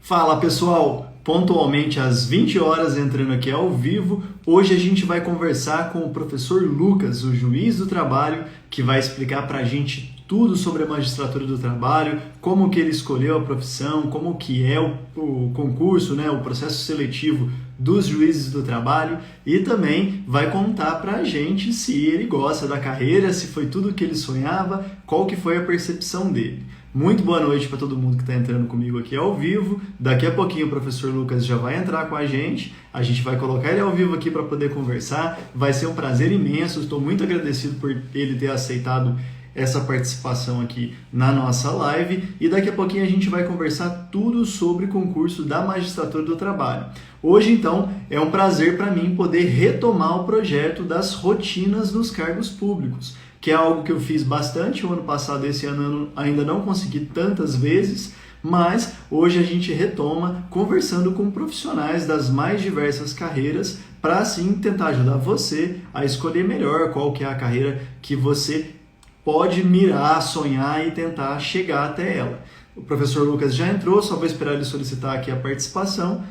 Fala pessoal, pontualmente às 20 horas entrando aqui ao vivo. Hoje a gente vai conversar com o professor Lucas, o juiz do trabalho, que vai explicar para a gente tudo sobre a magistratura do trabalho, como que ele escolheu a profissão, como que é o concurso, né, o processo seletivo dos juízes do trabalho, e também vai contar para a gente se ele gosta da carreira, se foi tudo o que ele sonhava, qual que foi a percepção dele. Muito boa noite para todo mundo que está entrando comigo aqui ao vivo. Daqui a pouquinho o professor Lucas já vai entrar com a gente gente vai colocar ele ao vivo aqui para poder conversar. Vai ser um prazer imenso, estou muito agradecido por ele ter aceitado essa participação aqui na nossa live, e daqui a pouquinho a gente vai conversar tudo sobre o concurso da magistratura do trabalho. Hoje, então, é um prazer para mim poder retomar o projeto das rotinas dos cargos públicos, que é algo que eu fiz bastante o ano passado. Esse ano eu ainda não consegui tantas vezes, mas hoje a gente retoma conversando com profissionais das mais diversas carreiras para assim tentar ajudar você a escolher melhor qual que é a carreira que você pode mirar, sonhar e tentar chegar até ela. O professor Lucas já entrou, só vou esperar ele solicitar aqui a participação.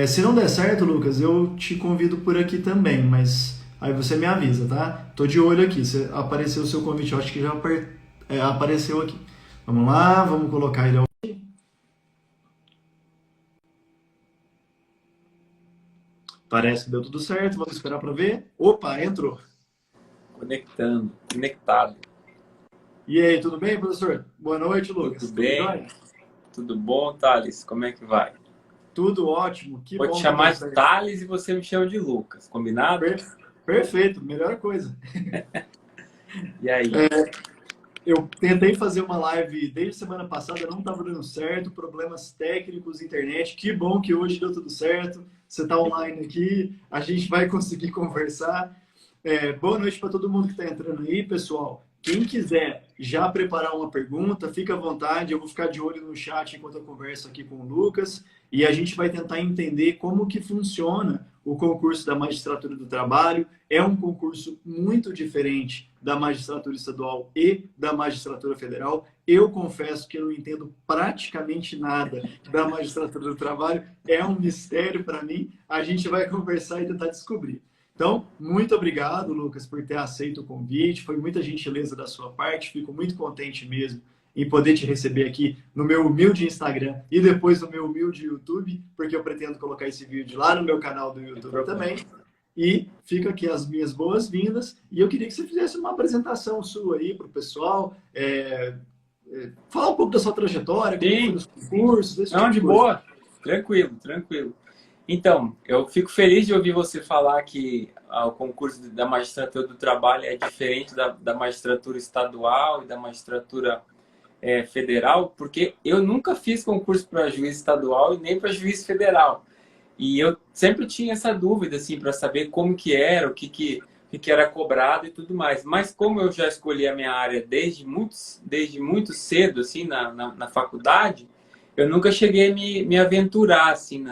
Se não der certo, Lucas, eu te convido por aqui também, mas aí você me avisa, tá? Tô de olho aqui, se apareceu o seu convite, eu acho que já apareceu aqui. Vamos lá, vamos colocar ele ao... Parece que deu tudo certo, vamos esperar para ver. Opa, entrou. Conectado. E aí, tudo bem, professor? Boa noite, Lucas. Tudo bem? Tudo bom, Thales? Como é que vai? Tudo ótimo. Vou te chamar de Thales e você me chama de Lucas, combinado? Perfeito, melhor coisa. E aí? Eu tentei fazer uma live desde semana passada, não estava dando certo, problemas técnicos, internet. Que bom que hoje deu tudo certo. Você está online aqui, a gente vai conseguir conversar. Boa noite para todo mundo que está entrando aí, pessoal. Quem quiser já preparar uma pergunta, fica à vontade. Eu vou ficar de olho no chat enquanto eu converso aqui com o Lucas. E a gente vai tentar entender como que funciona o concurso da magistratura do trabalho. É um concurso muito diferente da magistratura estadual e da magistratura federal. Eu confesso que eu não entendo praticamente nada da magistratura do trabalho. É um mistério para mim. A gente vai conversar e tentar descobrir. Então, muito obrigado, Lucas, por ter aceito o convite. Foi muita gentileza da sua parte. Fico muito contente mesmo em poder te receber aqui no meu humilde Instagram e depois no meu humilde YouTube, porque eu pretendo colocar esse vídeo lá no meu canal do YouTube também. E fica aqui as minhas boas-vindas. E eu queria que você fizesse uma apresentação sua aí para o pessoal. Falar um pouco da sua trajetória, como foi nos concursos. Não, de boa. Tranquilo. Então, eu fico feliz de ouvir você falar que o concurso da magistratura do trabalho é diferente da magistratura estadual e da magistratura federal, porque eu nunca fiz concurso para juiz estadual e nem para juiz federal. E eu sempre tinha essa dúvida, assim, para saber como que era, o que era cobrado e tudo mais. Mas como eu já escolhi a minha área desde muito cedo, assim, na faculdade, eu nunca cheguei a me aventurar, assim,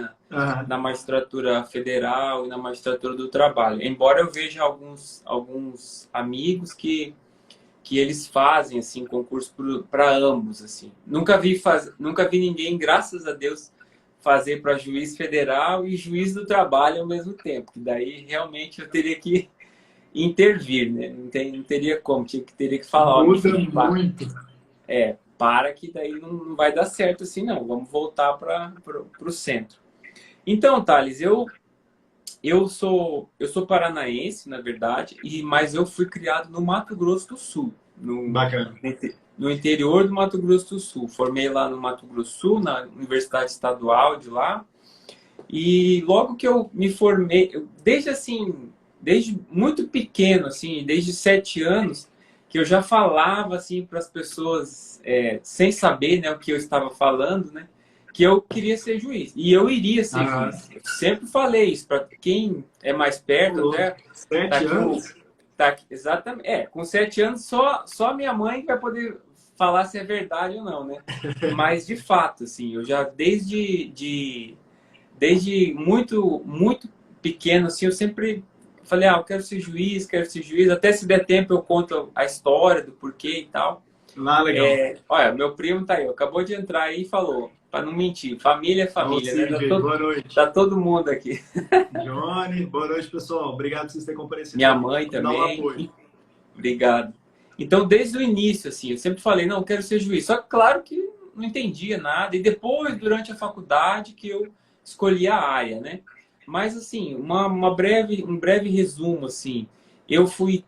na magistratura federal e na magistratura do trabalho. Embora eu veja alguns amigos que eles fazem, assim, concurso para ambos, assim. Nunca vi ninguém, graças a Deus, fazer para juiz federal e juiz do trabalho ao mesmo tempo. Que daí, realmente, eu teria que intervir, né? Não teria como, teria que falar. Muda muito. Para que daí não vai dar certo assim, não. Vamos voltar para o centro. Então, Thales, eu sou paranaense, na verdade, mas eu fui criado no Mato Grosso do Sul. Bacana. No interior do Mato Grosso do Sul. Formei lá no Mato Grosso do Sul, na Universidade Estadual de lá. E logo que eu me formei, desde muito pequeno, assim, desde 7 anos, que eu já falava assim para as pessoas, sem saber, né, o que eu estava falando, né, que eu queria ser juiz. E eu iria ser juiz. Eu sempre falei isso para quem é mais perto, até. 7 anos? Exatamente. Com 7 anos, só minha mãe vai poder falar se é verdade ou não, né? Mas, de fato, assim, eu já desde muito, muito pequeno, assim, eu sempre falei, eu quero ser juiz. Até se der tempo eu conto a história do porquê e tal. Legal. Olha, meu primo tá aí, acabou de entrar aí e falou, para não mentir. Família é família, né? Boa noite. Tá todo mundo aqui. Johnny, boa noite, pessoal. Obrigado por vocês terem comparecido. Minha mãe Dar um também. apoio. Obrigado. Então, desde o início, assim, eu sempre falei, não, eu quero ser juiz. Só que, claro que não entendia nada. E depois, durante a faculdade, que eu escolhi a área, né? Mas, assim, um breve resumo, assim. Eu fui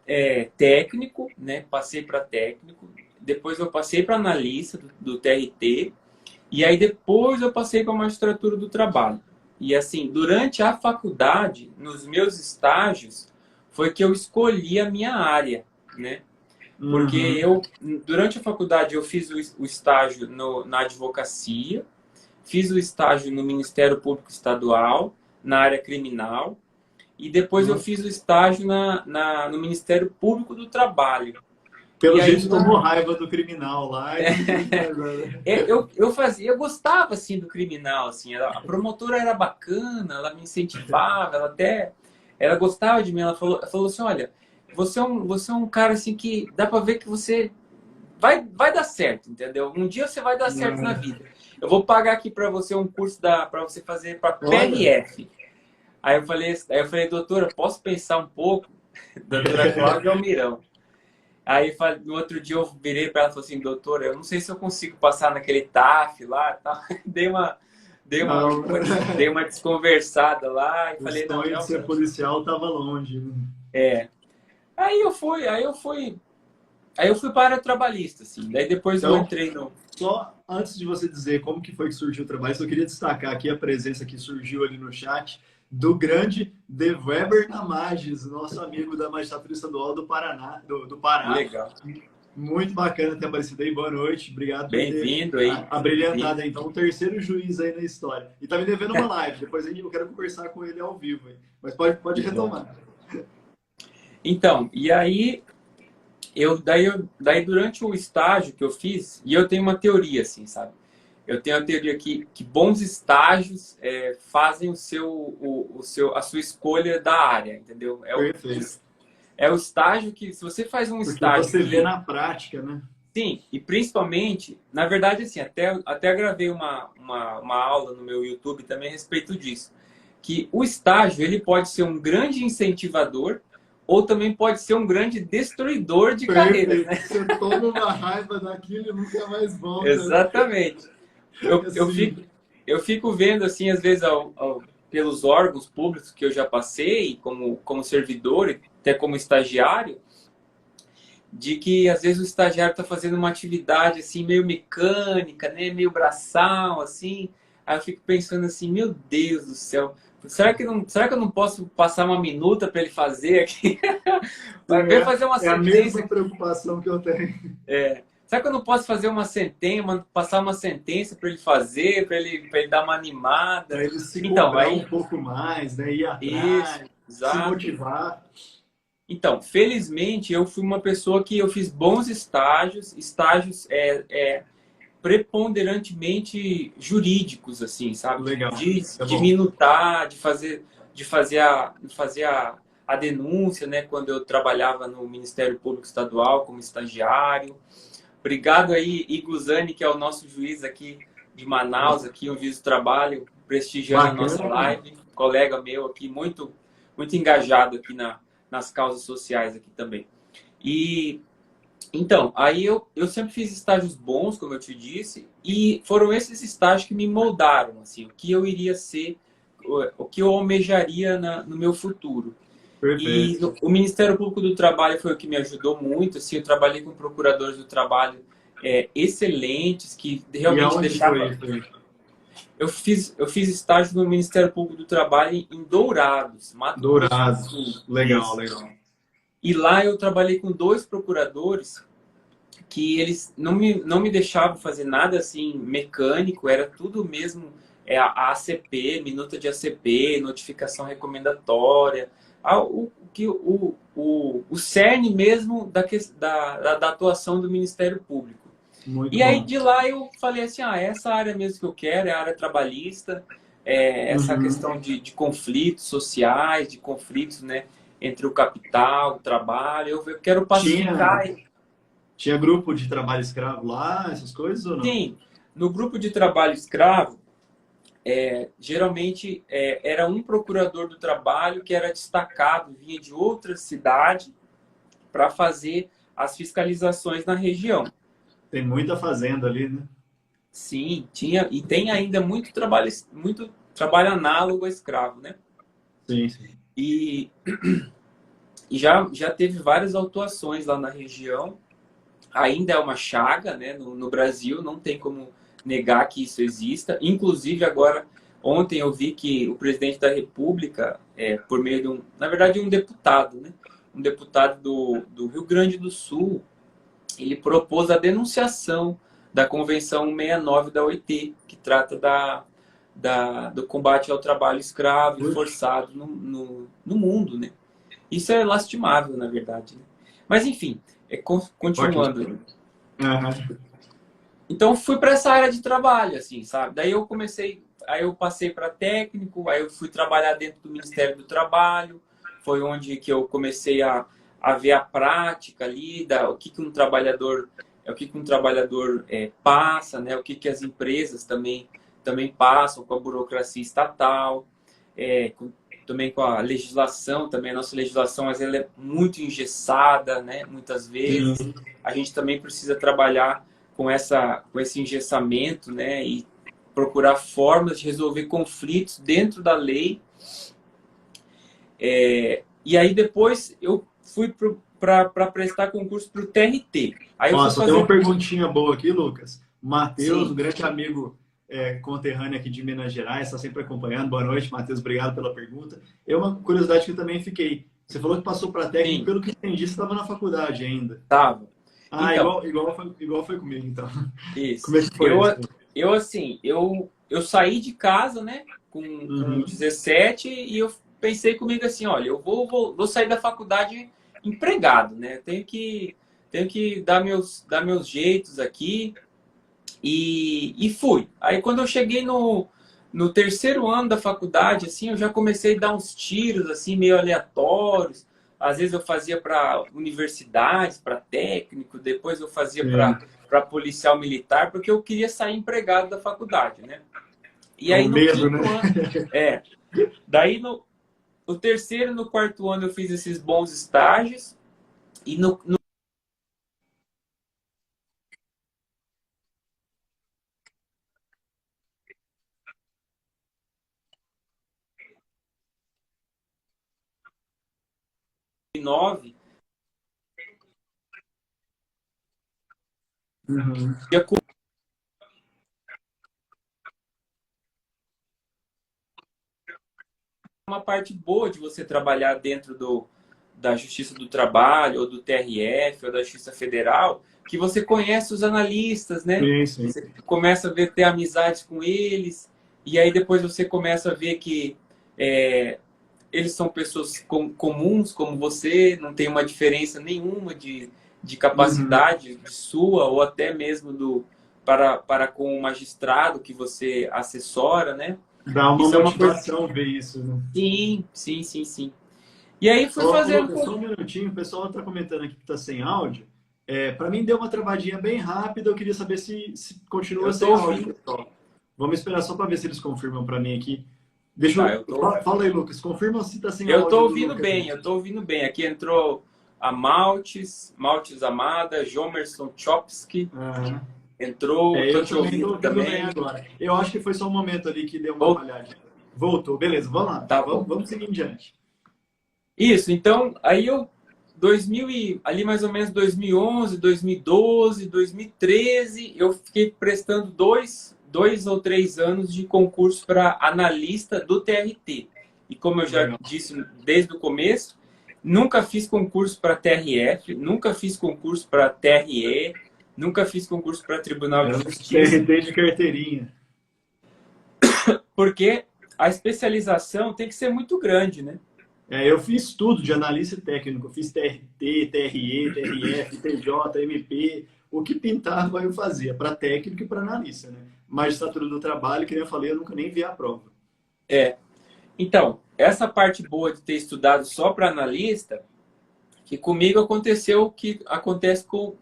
técnico, né? Passei para técnico. Depois eu passei para analista do TRT. E aí depois eu passei para a magistratura do trabalho. E, assim, durante a faculdade, nos meus estágios, foi que eu escolhi a minha área, né? Porque durante a faculdade, eu fiz o estágio na advocacia, fiz o estágio no Ministério Público Estadual, na área criminal, e depois eu fiz o estágio no Ministério Público do Trabalho. Pelo jeito, tomou raiva do criminal lá. Eu gostava, assim, do criminal, assim, a promotora era bacana, ela me incentivava, ela gostava de mim, ela falou assim, olha, você é um cara, assim, que dá pra ver que você vai dar certo, entendeu? Um dia você vai dar certo na vida. Eu vou pagar aqui pra você um curso para você fazer para PRF. Aí eu falei, doutora, posso pensar um pouco? Doutora Cláudia Almirão. Aí no outro dia eu virei para ela e falei assim, doutora, eu não sei se eu consigo passar naquele TAF lá, tá? Dei uma desconversada lá e falei, não, o sonho de ser policial estava longe. Aí eu fui para a área trabalhista, assim. Daí depois eu entrei no... Só antes de você dizer como que foi que surgiu o trabalho, só queria destacar aqui a presença que surgiu ali no chat do grande De Weber Namages, nosso amigo da Magistratura Estadual do Paraná, do Pará. Legal. Muito bacana ter aparecido aí. Boa noite. Obrigado por Bem-vindo aí. Abrilhantada. Então, o terceiro juiz aí na história. E tá me devendo uma live. Depois eu quero conversar com ele ao vivo. Aí. Mas pode retomar. Então, e aí... Daí durante o estágio que eu fiz, e eu tenho uma teoria, assim, sabe? Eu tenho a teoria que bons estágios fazem a sua escolha da área, entendeu? É o estágio que, se você faz um estágio... Você vê na prática, né? Sim, e principalmente, na verdade, assim, até gravei uma aula no meu YouTube também a respeito disso. Que o estágio, ele pode ser um grande incentivador ou também pode ser um grande destruidor de carreiras, né? Você toma uma raiva daquilo e nunca mais volta. Exatamente. Eu fico vendo, assim, às vezes, pelos órgãos públicos que eu já passei, como servidor e até como estagiário, de que, às vezes, o estagiário está fazendo uma atividade, assim, meio mecânica, né? Meio braçal, assim. Aí eu fico pensando assim, meu Deus do céu, será que eu não posso passar uma minuta para ele fazer aqui? Vai ver fazer uma sentença. É a mesma preocupação que eu tenho. Será que eu não posso fazer uma sentença, passar uma sentença para ele fazer, para ele dar uma animada? Para ele se cobrar um pouco mais, né? Ir atrás, se motivar. Então, felizmente, eu fui uma pessoa que eu fiz bons estágios preponderantemente jurídicos, assim, sabe? Legal. De minutar, de fazer a denúncia, né? Quando eu trabalhava no Ministério Público Estadual como estagiário. Obrigado aí, Iguzani, que é o nosso juiz aqui de Manaus, aqui, um juiz do trabalho, prestigiando a nossa live. Colega meu aqui, muito, muito engajado aqui nas causas sociais aqui também. Então, aí eu sempre fiz estágios bons, como eu te disse, e foram esses estágios que me moldaram, assim, o que eu iria ser, o que eu almejaria no meu futuro. Perfeito. E o Ministério Público do Trabalho foi o que me ajudou muito, assim, eu trabalhei com procuradores do trabalho excelentes, que realmente deixavam... Eu fiz estágio no Ministério Público do Trabalho em Dourados, Mato Grosso do Sul. Legal. E lá eu trabalhei com 2 procuradores que eles não me deixavam fazer nada assim mecânico, era tudo mesmo a ACP, minuta de ACP, notificação recomendatória, o cerne mesmo da atuação do Ministério Público. Muito e bom. Aí de lá eu falei assim, essa área mesmo que eu quero é a área trabalhista, essa questão de conflitos sociais, de conflitos, né, entre o capital, o trabalho, eu quero pacificar. Tinha grupo de trabalho escravo lá, essas coisas ou não? Sim, No grupo de trabalho escravo, geralmente era um procurador do trabalho que era destacado, vinha de outra cidade para fazer as fiscalizações na região. Tem muita fazenda ali, né? Sim, tinha e tem ainda muito trabalho análogo a escravo, né? Sim, sim. E, já teve várias autuações lá na região. Ainda é uma chaga, né? No Brasil, não tem como negar que isso exista. Inclusive, agora, ontem eu vi que o presidente da República, por meio de na verdade, um deputado, né? Um deputado do Rio Grande do Sul, ele propôs a denunciação da Convenção 69 da OIT, que trata do combate ao trabalho escravo e forçado no mundo, né? Isso é lastimável, na verdade. Né? Mas, enfim, continuando. Aham. Então, fui para essa área de trabalho, assim, sabe? Aí eu passei para técnico, aí eu fui trabalhar dentro do Ministério do Trabalho, foi onde que eu comecei a ver a prática ali, o que um trabalhador passa, né? O que as empresas também passam com a burocracia estatal, também com a legislação, também a nossa legislação, mas ela é muito engessada, né? Muitas vezes. Sim. A gente também precisa trabalhar com esse engessamento, né? E procurar formas de resolver conflitos dentro da lei. E aí depois eu fui para prestar concurso para o TRT. Aí eu Ó, fui só tem uma fazer... perguntinha boa aqui, Lucas. Matheus, um Sim, grande amigo conterrâneo aqui de Minas Gerais, está sempre acompanhando. Boa noite, Matheus, obrigado pela pergunta. É uma curiosidade que eu também fiquei. Você falou que passou para técnico, sim, pelo que entendi, você estava na faculdade ainda. tava. Ah, Então, igual foi comigo, então. Como isso. é que foi isso? Eu saí de casa, né, com Uhum. 17 e eu pensei comigo assim, olha, eu vou sair da faculdade empregado, né? Tenho que dar meus jeitos aqui e fui. Aí quando eu cheguei no terceiro ano da faculdade, assim, eu já comecei a dar uns tiros assim meio aleatórios. Às vezes eu fazia para universidades, para técnico, depois eu fazia Sim. para policial militar, porque eu queria sair empregado da faculdade, né? E É o aí no medo, né? quinto ano, é, daí no terceiro e no quarto ano eu fiz esses bons estágios e nove Uhum. uma parte boa de você trabalhar dentro da Justiça do Trabalho, ou do TRF, ou da Justiça Federal, que você conhece os analistas, né? Sim, sim. Você começa a ter amizades com eles, e aí depois você começa a ver que eles são pessoas comuns como você, não tem uma diferença nenhuma de Uhum. capacidade de sua, ou até mesmo para com o magistrado que você assessora, né? Dá uma Isso é uma coisa. motivação ver isso, né? Sim, sim, sim, sim. E aí fui Ô, fazendo. Lucas, só um minutinho, o pessoal está comentando aqui que está sem áudio. Para mim deu uma travadinha bem rápida, eu queria saber se continua Eu tô sem áudio, ouvindo. pessoal. Vamos esperar só para ver se eles confirmam para mim aqui. Deixa Tá, eu... Fala aí, Lucas, confirma se está sem eu tô áudio do ouvindo Lucas bem, aí. eu tô ouvindo bem. Aqui entrou a Maltes Amada, Jomerson Chopsky, Aham. entrou, tô Eu te também estou ouvindo ouvindo bem também. agora. Eu acho que foi só um momento ali que deu uma Ou, falhadinha. Voltou, beleza, vamos lá. tá bom. Vamos seguir em diante. Isso, então, aí eu 2000 ali mais ou menos 2011, 2012, 2013, eu fiquei prestando dois ou três anos de concurso para analista do TRT. E como eu já Legal. disse desde o começo, nunca fiz concurso para TRF, nunca fiz concurso para TRE, nunca fiz concurso para Tribunal Era de um Justiça, TRT de carteirinha. porque a especialização tem que ser muito grande, né? Eu fiz tudo de analista técnico. Eu fiz TRT, TRE, TRF, TJ, MP. O que pintava eu fazia, para técnico e para analista, né? Magistratura do trabalho, que nem eu falei, eu nunca nem vi a prova. É. Então, essa parte boa de ter estudado só para analista, que comigo aconteceu o que acontece com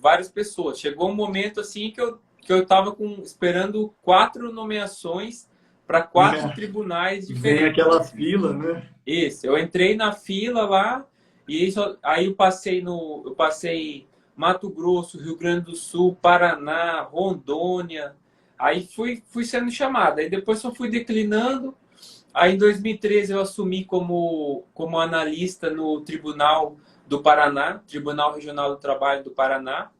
várias pessoas. Chegou um momento assim que eu que eu estava esperando 4 nomeações para 4 tribunais Vem diferentes. aquela fila, né? Isso, eu entrei na fila lá e aí eu passei Mato Grosso, Rio Grande do Sul, Paraná, Rondônia. Aí fui sendo chamado. Aí depois só fui declinando. Aí em 2013 eu assumi como analista no Tribunal do Paraná, Tribunal Regional do Trabalho do Paraná.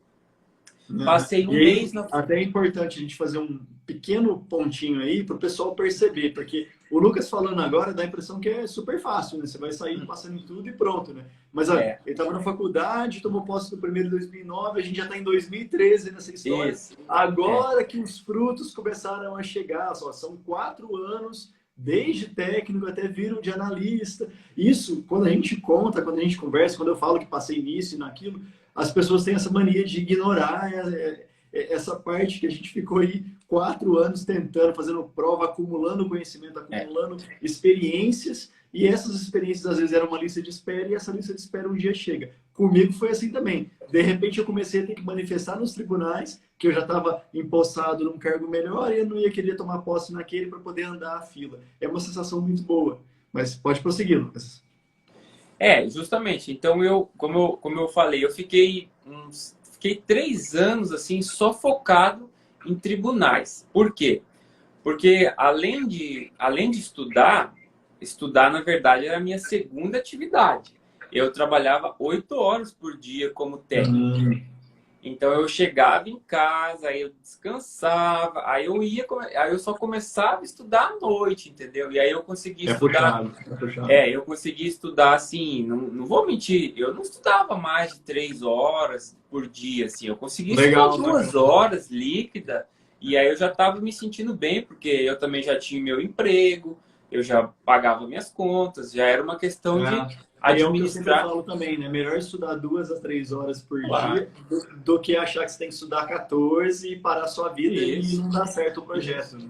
Passei um E aí, mês na. até é importante a gente fazer um pequeno pontinho aí para o pessoal perceber, porque o Lucas falando agora dá a impressão que é super fácil, né? Você vai sair passando em tudo e pronto, né? Mas olha, ele estava na faculdade, tomou posse no primeiro em 2009, a gente já está em 2013 nessa história. Isso. Agora que os frutos começaram a chegar, são 4 anos, desde técnico até vir de analista. Isso, quando a gente conta, quando a gente conversa, quando eu falo que passei nisso e naquilo, as pessoas têm essa mania de ignorar essa parte que a gente ficou aí 4 anos tentando, fazendo prova, acumulando conhecimento, acumulando experiências, e essas experiências às vezes eram uma lista de espera, e essa lista de espera um dia chega. Comigo foi assim também. De repente eu comecei a ter que manifestar nos tribunais que eu já estava empossado num cargo melhor e eu não ia querer tomar posse naquele para poder andar a fila. É uma sensação muito boa. Mas pode prosseguir, Lucas. Justamente. Então, como eu falei, eu fiquei 3 anos assim só focado em tribunais. Por quê? Porque além de estudar, na verdade, era a minha segunda atividade. Eu trabalhava 8 horas por dia como técnico. Então eu chegava em casa, aí eu descansava, aí eu só começava a estudar à noite, entendeu? E aí eu conseguia estudar. Puxado. Eu consegui estudar assim, não vou mentir, eu não estudava mais de 3 horas por dia, assim, eu consegui estudar 2 horas líquida, e aí eu já estava me sentindo bem, porque eu também já tinha meu emprego, eu já pagava minhas contas, já era uma questão de Aí é o que eu sempre administrar. falo também, né? Melhor estudar 2 a 3 horas por dia do que achar que você tem que estudar 14 e parar a sua vida e não dar certo o projeto. Né?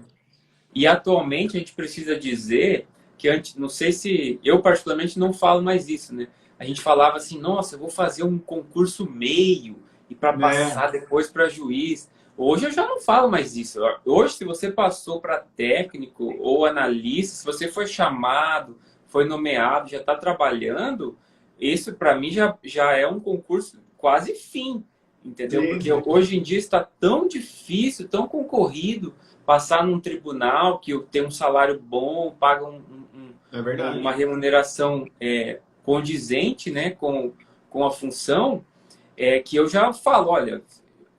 E atualmente a gente precisa dizer que antes, não sei se eu particularmente não falo mais isso, né? A gente falava assim, nossa, eu vou fazer um concurso meio e para passar depois para juiz. Hoje eu já não falo mais isso. Hoje, se você passou para técnico ou analista, se você foi chamado, foi nomeado, já está trabalhando, isso para mim já é um concurso quase fim, entendeu? Sim. Porque hoje em dia está tão difícil, tão concorrido passar num tribunal que tem um salário bom, paga uma remuneração condizente, né, com a função, que eu já falo, olha,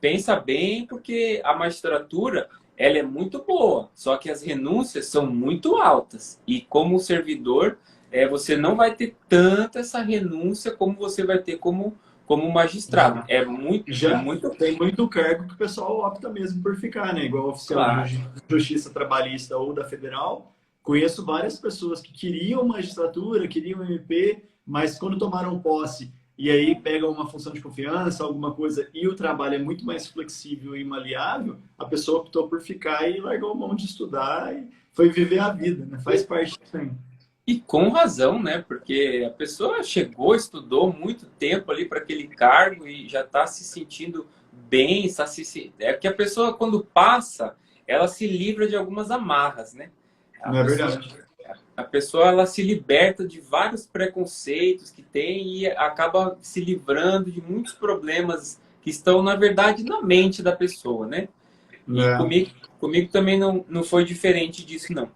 pensa bem, porque a magistratura ela é muito boa, só que as renúncias são muito altas. E como servidor, você não vai ter tanta essa renúncia como você vai ter como magistrado. Tem muito cargo que o pessoal opta mesmo por ficar, né? Igual oficial de justiça trabalhista ou da federal. Conheço várias pessoas que queriam magistratura, queriam MP, mas quando tomaram posse e aí pegam uma função de confiança, alguma coisa, e o trabalho é muito mais flexível e maleável, a pessoa optou por ficar e largou a mão de estudar e foi viver a vida, né? Faz parte também. E com razão, né? Porque a pessoa chegou, estudou muito tempo ali para aquele cargo e já está se sentindo bem, é que a pessoa, quando passa, ela se livra de algumas amarras, né? Não é verdade. A pessoa ela se liberta de vários preconceitos que tem e acaba se livrando de muitos problemas que estão, na verdade, na mente da pessoa, né? E comigo também não foi diferente disso, não.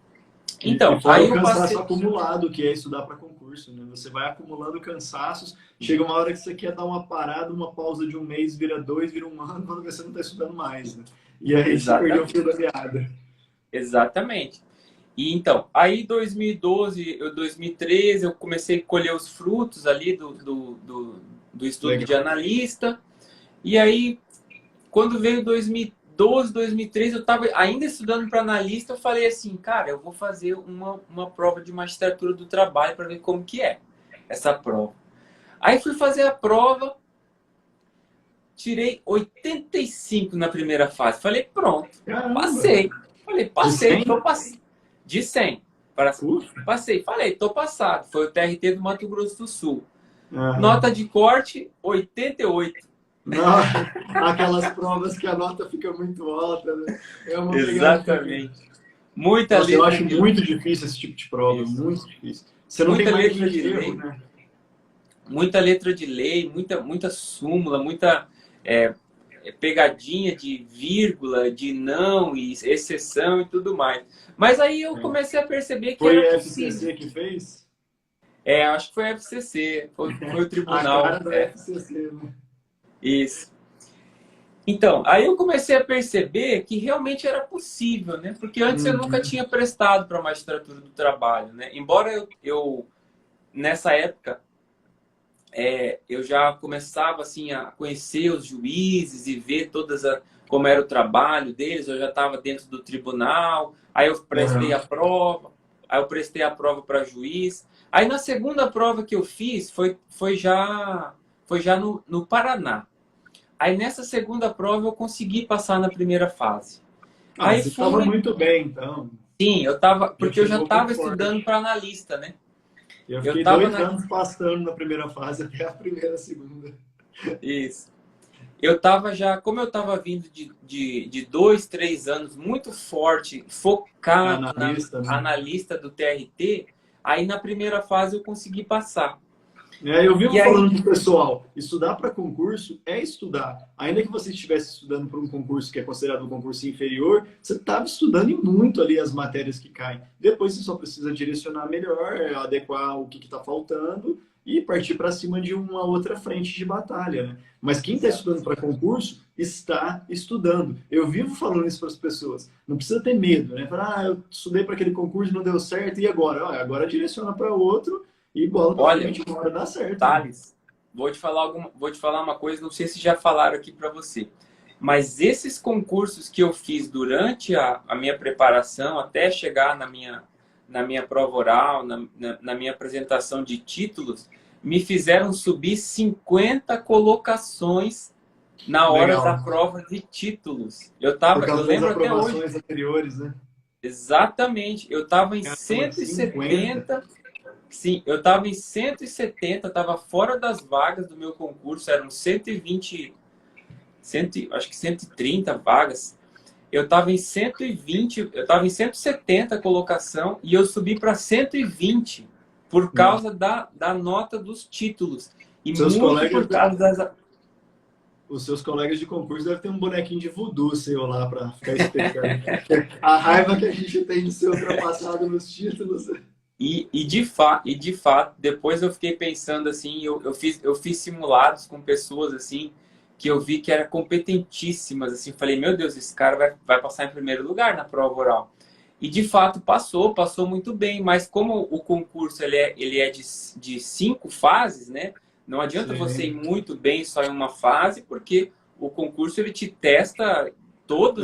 Então, aí o cansaço acumulado, que é estudar para concurso, né? Você vai acumulando cansaços, chega uma hora que você quer dar uma parada, uma pausa de um mês, vira 2, vira um ano, quando você não está estudando mais, né? E aí você perdeu o fio da meada. Exatamente. E então, aí 2012, 2013, eu comecei a colher os frutos ali do estudo de analista. E aí, quando veio 2012, 2013, eu estava ainda estudando para analista, eu falei assim, cara, eu vou fazer uma prova de magistratura do trabalho para ver como que é essa prova. Aí fui fazer a prova, tirei 85 na primeira fase. Falei, pronto, passei. Falei, passei, tô passando. De 100. Passei. Falei, tô passado. Foi o TRT do Mato Grosso do Sul. Nota de corte, 88. Não, aquelas provas que a nota fica muito alta, né? É uma pegadinha. Exatamente. Muita Nossa, eu letra acho de muito difícil esse tipo de prova, isso. muito difícil. Você não tem Muita margem letra de de erro, lei, né? muita letra de lei, muita súmula, muita é, pegadinha de vírgula, de não e exceção e tudo mais. Mas aí eu É. comecei a perceber que Foi era a possível. FCC que fez? Acho que foi a FCC, foi o A cara tribunal, da FCC, né? isso. Então, aí eu comecei a perceber que realmente era possível, né? Porque antes eu nunca Uhum. tinha prestado para a magistratura do trabalho, né? Embora nessa época, eu já começava assim a conhecer os juízes e ver como era o trabalho deles. Eu já estava dentro do tribunal. Aí eu prestei a Uhum. prova. Aí eu prestei a prova para juiz. Aí na segunda prova que eu fiz foi já no Paraná. Aí nessa segunda prova eu consegui passar na primeira fase. Ah, Aí você estava fui, muito bem, então. sim, Já porque eu já chegou muito estava estudando forte. para analista, né? Eu Eu fiquei estava 2 anos passando na primeira fase até a primeira, segunda. isso. Eu estava já, como eu estava vindo de 2, 3 anos muito forte, focado na Analista, né? analista do TRT, aí na primeira fase eu consegui passar. Eu vivo E aí, falando pro pessoal, estudar para concurso é estudar. Ainda que você estivesse estudando para um concurso que é considerado um concurso inferior, você estava estudando e muito ali as matérias que caem. Depois você só precisa direcionar melhor, adequar o que está faltando e partir para cima de uma outra frente de batalha, né? Mas quem está estudando para concurso está estudando. Eu vivo falando isso para as pessoas. Não precisa ter medo, né? Falar, eu estudei para aquele concurso e não deu certo, e agora? Agora direciona para outro e bola pra olha, frente, uma hora dá certo, né? Thales, vou te falar uma coisa, não sei se já falaram aqui para você, mas esses concursos que eu fiz durante a minha preparação, até chegar na minha prova oral, na minha apresentação de títulos, me fizeram subir 50 colocações na hora da Legal. prova de títulos. Por Eu causa das lembro até hoje, aprovações anteriores, né? exatamente, eu estava em Caramba, 50. 170. Sim, eu estava em 170, estava fora das vagas do meu concurso, eram 120, acho que 130 vagas. Eu estava em 120, eu estava em 170 colocação e eu subi para 120 por Nossa. causa da nota dos títulos. E Seus muito colegas, por causa das. os seus colegas de concurso devem ter um bonequinho de voodoo seu lá para ficar espetando. A raiva que a gente tem de ser ultrapassado nos títulos. E de fato, depois eu fiquei pensando assim, eu fiz simulados com pessoas assim, que eu vi que eram competentíssimas, assim, falei, meu Deus, esse cara vai passar em primeiro lugar na prova oral. E de fato passou muito bem, mas como o concurso ele é de 5 fases, né? Não adianta você ir Sim. muito bem só em uma fase, porque o concurso ele te testa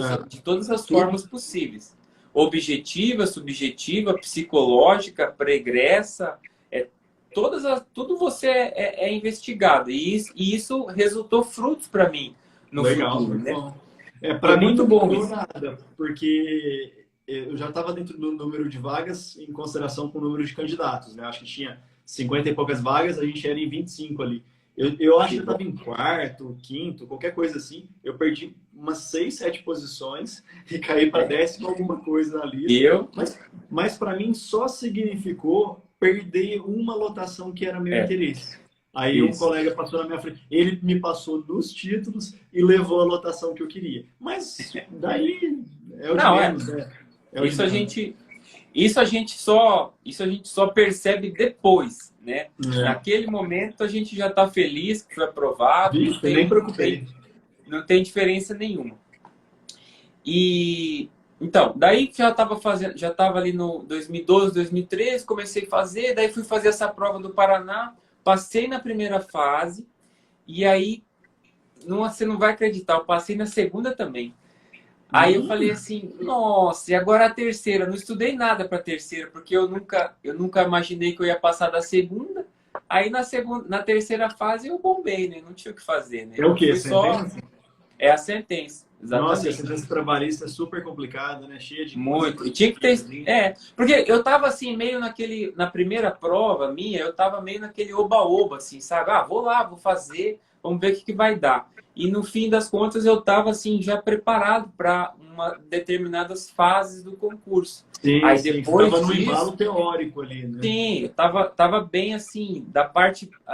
É, de todas as tudo. formas possíveis. Objetiva, subjetiva, psicológica, pregressa, tudo você é investigado. E isso resultou frutos para mim no Legal, futuro, muito né? bom. Foi Para mim muito não bom mudou isso. nada, porque eu já estava dentro do número de vagas em consideração com o número de candidatos, né? Acho que tinha 50 e poucas vagas, a gente era em 25 ali. Eu acho que Que eu bom. estava em quarto, quinto, qualquer coisa assim. Eu perdi umas 6, 7 posições e caí para É. décimo alguma coisa na lista. Eu, Mas para mim só significou perder uma lotação que era meu é, interesse. Aí um isso. colega passou na minha frente, ele me passou nos títulos e levou a lotação que eu queria. Mas daí é o de Não, menos, né? É o de isso a menos. gente, isso a gente só percebe depois, né? É. Naquele momento a gente já está feliz que foi aprovado, não Vixe, eu nem tem, não tem, preocupei. não tem diferença nenhuma. E então, daí já estava ali no 2012, 2013, comecei a fazer, daí fui fazer essa prova do Paraná, passei na primeira fase e aí você não vai acreditar, eu passei na segunda também. Aí eu falei Hum, assim, nossa, e agora a terceira? Não estudei nada para a terceira, porque eu nunca imaginei que eu ia passar da segunda. Aí na terceira fase eu bombei, né? Não tinha o que fazer, né? é o Eu quê? fui só. Sentença? É a sentença, Nossa, e a exatamente. sentença trabalhista é super complicada, né? Cheia de Muito. E coisas. tinha que ter. Porque eu tava assim, meio na primeira prova minha, eu tava meio naquele oba-oba, assim, sabe? Ah, vou lá, vou fazer. vamos ver o que vai dar. E no fim das contas eu estava assim já preparado para determinadas fases do concurso. Sim, Aí sim, você depois estava no disso, embalo teórico ali, né? sim, eu tava bem assim, a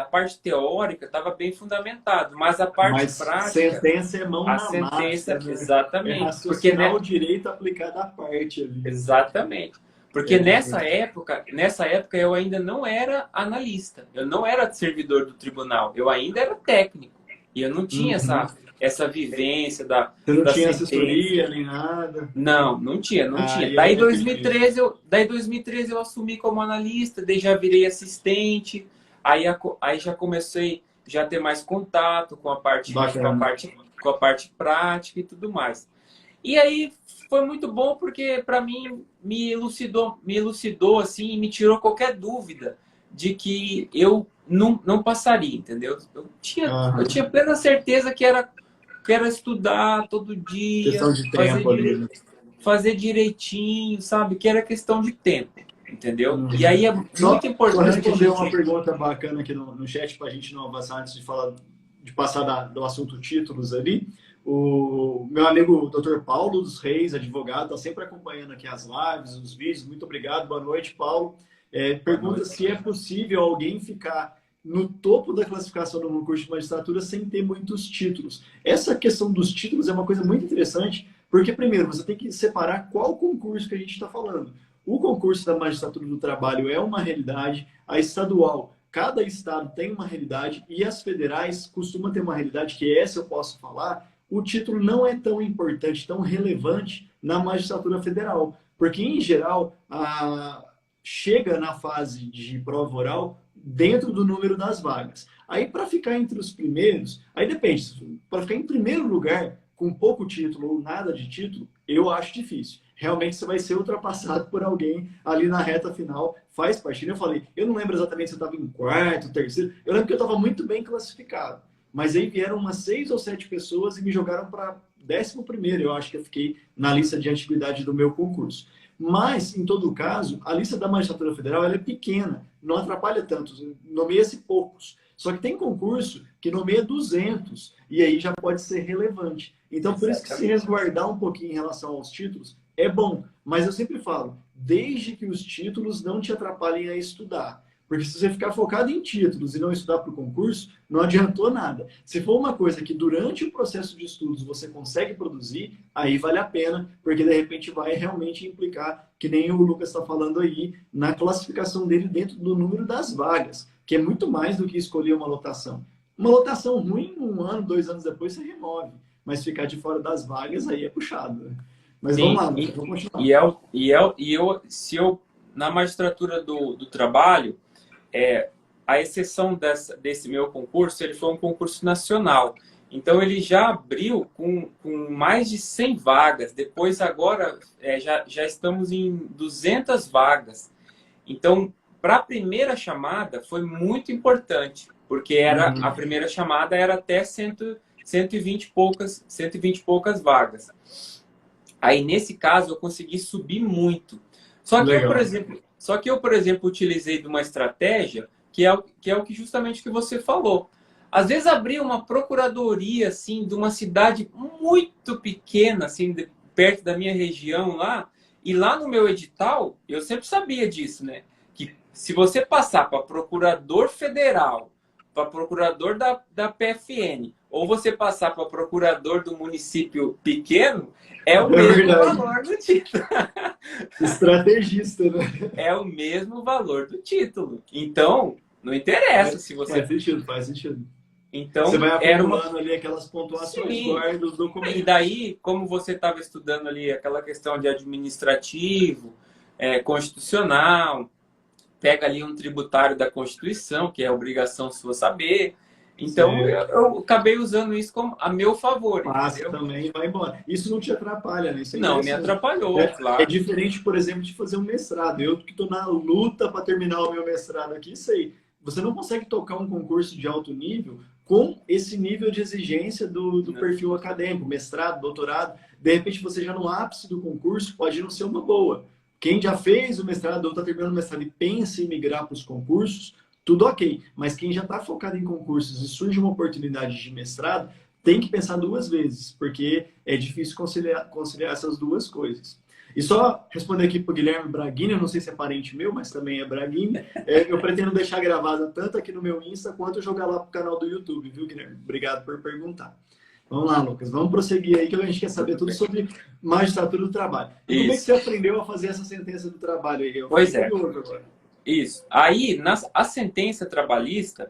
parte teórica estava bem fundamentado, mas a parte Mas prática, sentença é mão a na massa, sentença, né? É exatamente, porque raciocinar o direito aplicado à parte ali. exatamente. É Porque diferente. nessa época eu ainda não era analista, eu não era servidor do tribunal, eu ainda era técnico. E eu não tinha Uhum. essa vivência Você não da tinha sentença. assessoria nem nada. Não, não tinha. Aí é difícil. Daí 2013 eu assumi como analista, daí já virei assistente, aí já comecei já a ter mais contato Bacana. com a parte prática e tudo mais. E aí foi muito bom porque para mim me elucidou assim, e me tirou qualquer dúvida de que eu não passaria, entendeu? Eu Aham. tinha plena certeza que era estudar todo dia, Questão de tempo ali, né? fazer direitinho, sabe? Que era questão de tempo, entendeu? E Uhum. aí é muito Só importante a responder uma gente. pergunta bacana aqui no chat para a gente não avançar antes de falar, de passar do assunto títulos ali. O meu amigo Dr. Paulo dos Reis, advogado, está sempre acompanhando aqui as lives, os vídeos. Muito obrigado. Boa noite, Paulo. Boa Pergunta noite. se é possível alguém ficar no topo da classificação do concurso de magistratura sem ter muitos títulos. Essa questão dos títulos é uma coisa muito interessante, porque, primeiro, você tem que separar qual concurso que a gente está falando. O concurso da magistratura do trabalho é uma realidade, a estadual, cada estado tem uma realidade, e as federais costumam ter uma realidade, que essa eu posso falar, o título não é tão importante, tão relevante na magistratura federal, porque, em geral, chega na fase de prova oral dentro do número das vagas. Aí, para ficar entre os primeiros, aí depende, para ficar em primeiro lugar, com pouco título ou nada de título, eu acho difícil. Realmente você vai ser ultrapassado por alguém ali na reta final, faz parte. Eu falei, eu não lembro exatamente se eu estava em quarto, terceiro, eu lembro que eu estava muito bem classificado. Mas aí vieram umas 6 ou 7 pessoas e me jogaram para 11º, eu acho que eu fiquei na lista de antiguidade do meu concurso. Mas, em todo caso, a lista da magistratura federal ela é pequena, não atrapalha tanto, nomeia-se poucos. Só que tem concurso que nomeia 200, e aí já pode ser relevante. Então, por isso que se Exatamente. resguardar um pouquinho em relação aos títulos é bom. Mas eu sempre falo, desde que os títulos não te atrapalhem a estudar. Porque se você ficar focado em títulos e não estudar para o concurso, não adiantou nada. Se for uma coisa que durante o processo de estudos você consegue produzir, aí vale a pena, porque de repente vai realmente implicar, que nem o Lucas está falando aí, na classificação dele dentro do número das vagas, que é muito mais do que escolher uma lotação. Uma lotação ruim, 1 ano, 2 anos depois você remove, mas ficar de fora das vagas aí é puxado, né? Mas vamos Sim, lá, Lucas, vamos continuar. se eu na magistratura do trabalho, a exceção desse meu concurso, ele foi um concurso nacional. Então, ele já abriu com mais de 100 vagas. Depois, agora, já estamos em 200 vagas. Então, para a primeira chamada, foi muito importante, porque a Uhum. primeira chamada era até 120 e poucas vagas. Aí, nesse caso, eu consegui subir muito. Legal. Só que eu, por exemplo, utilizei de uma estratégia que é o que justamente o que você falou. Às vezes abria uma procuradoria assim de uma cidade muito pequena, assim, perto da minha região lá, e lá no meu edital, eu sempre sabia disso, né? Que se você passar para procurador federal, para procurador da PFN, ou você passar para procurador do município pequeno, é o É mesmo verdade. valor do título. Estrategista, né? É o mesmo valor do título. Então, não interessa se Faz você. sentido, faz sentido. Você Então, vai era uma. acumulando ali aquelas pontuações, Sim. guarda os E documentos. daí, como você estava estudando ali aquela questão de administrativo, constitucional, pega ali um tributário da Constituição, que é obrigação sua saber. Então, Você eu acabei usando isso como a meu favor, passa entendeu? também e vai embora. Isso não te atrapalha, né? Isso é Não me interessante. atrapalhou, É claro. diferente, por exemplo, de fazer um mestrado. Eu que estou na luta para terminar o meu mestrado aqui, sei. Você não consegue tocar um concurso de alto nível com esse nível de exigência do perfil acadêmico, mestrado, doutorado. De repente, você já no ápice do concurso pode não ser uma boa. Quem já fez o mestrado ou está terminando o mestrado e pensa em migrar para os concursos, tudo ok. Mas quem já está focado em concursos e surge uma oportunidade de mestrado, tem que pensar duas vezes, porque é difícil conciliar essas duas coisas. E só responder aqui para o Guilherme Braguini, eu não sei se é parente meu, mas também é Braguini. Eu pretendo deixar gravado tanto aqui no meu Insta quanto jogar lá para o canal do YouTube, viu, Guilherme? Obrigado por perguntar. Vamos lá, Lucas. Vamos prosseguir aí, que a gente quer saber tudo sobre magistratura do trabalho. E como é que Isso. você aprendeu a fazer essa sentença do trabalho aí? Eu Pois é. agora. Isso. Aí, a sentença trabalhista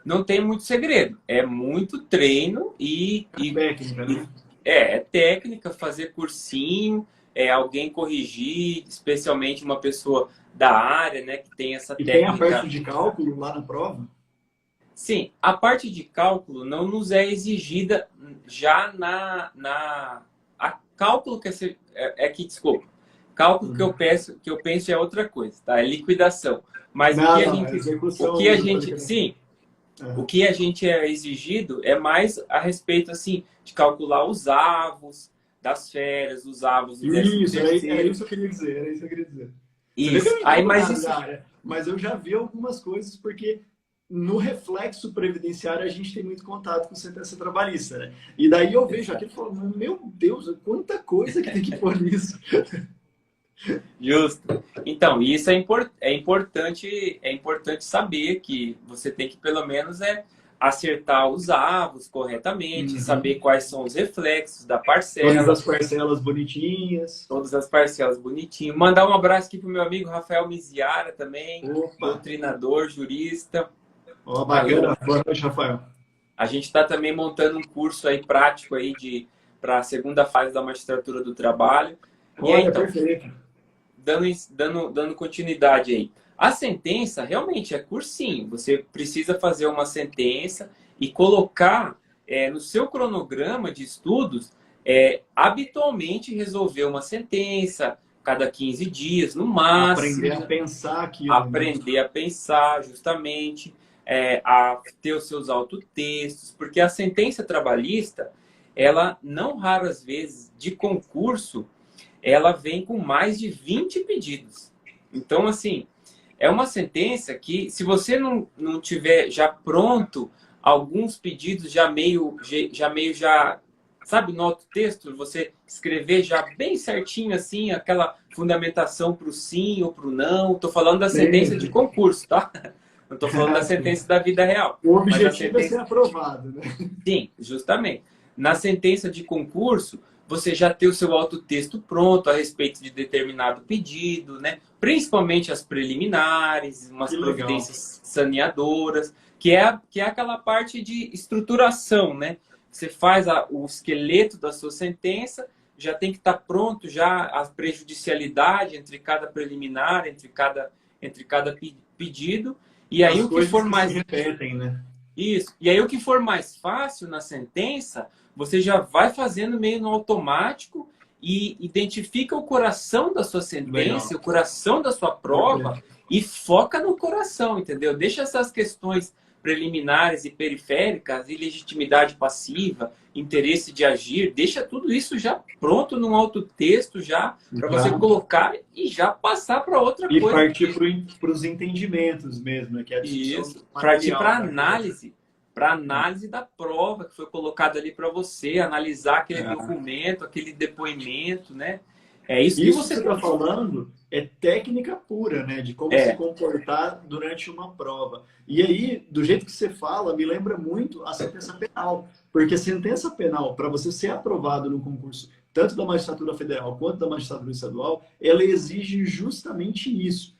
não tem muito segredo. É muito treino Técnica, né? é técnica, fazer cursinho, alguém corrigir, especialmente uma pessoa da área, né, que tem essa E tem a técnica. parte de cálculo lá na prova? Sim, a parte de cálculo não nos é exigida já a cálculo desculpa. Cálculo que eu penso é outra coisa, tá? É liquidação. Mas Não, sim, o que a gente é exigido é mais a respeito assim de calcular os avos das férias, os avos do Isso, era 13º. isso que eu queria dizer, era isso que eu queria dizer. Isso. Aí, Mas eu já vi algumas coisas, porque no reflexo previdenciário a gente tem muito contato com sentença trabalhista, né? E daí eu vejo aquilo e falo, meu Deus, quanta coisa que tem que pôr nisso. Justo. Então, isso é importante saber que você tem que pelo menos acertar os avos corretamente, saber quais são os reflexos da parcela. Todas as parcelas bonitinhas. Todas as parcelas bonitinho. Mandar um abraço aqui pro meu amigo Rafael Miziara também, doutrinador, jurista. Ó, bacana. Boa noite, Rafael. A gente está também montando um curso aí prático aí para a segunda fase da magistratura do trabalho. Olha, e aí, então, perfeito. Dando continuidade aí. A sentença realmente é cursinho. Você precisa fazer uma sentença e colocar no seu cronograma de estudos habitualmente resolver uma sentença cada 15 dias, no máximo. Aprender a pensar aquilo. Aprender a pensar, justamente. A ter os seus autotextos. Porque a sentença trabalhista, ela não raras vezes, de concurso, ela vem com mais de 20 pedidos. Então, assim, é uma sentença que, se você não tiver já pronto alguns pedidos já meio, sabe, no autotexto, você escrever já bem certinho, assim, aquela fundamentação para o sim ou para o não. Estou falando da sentença de concurso, tá? Não estou falando da sentença da vida real. O objetivo é ser aprovado, né? Sim, justamente. Na sentença de concurso, você já ter o seu autotexto pronto a respeito de determinado pedido, né? Principalmente as preliminares, umas providências saneadoras, que é aquela parte de estruturação, né? Você faz o esqueleto da sua sentença, já tem que estar pronto já a prejudicialidade entre cada preliminar, entre cada pedido. E aí as o que for mais se repetem, né? Isso. E aí o que for mais fácil na sentença, você já vai fazendo meio no automático e identifica o coração da sua sentença, o coração da sua prova e foca no coração, entendeu? Deixa essas questões preliminares e periféricas, ilegitimidade passiva, interesse de agir, deixa tudo isso já pronto num autotexto já para você colocar e já passar para outra coisa. E partir para os entendimentos mesmo, que é a isso, partir para análise. Para análise da prova que foi colocada ali para você, analisar aquele documento, aquele depoimento, né? É isso que você está falando, é técnica pura, né? De como se comportar durante uma prova. E aí, do jeito que você fala, me lembra muito a sentença penal. Porque a sentença penal, para você ser aprovado no concurso, tanto da magistratura federal quanto da magistratura estadual, ela exige justamente isso.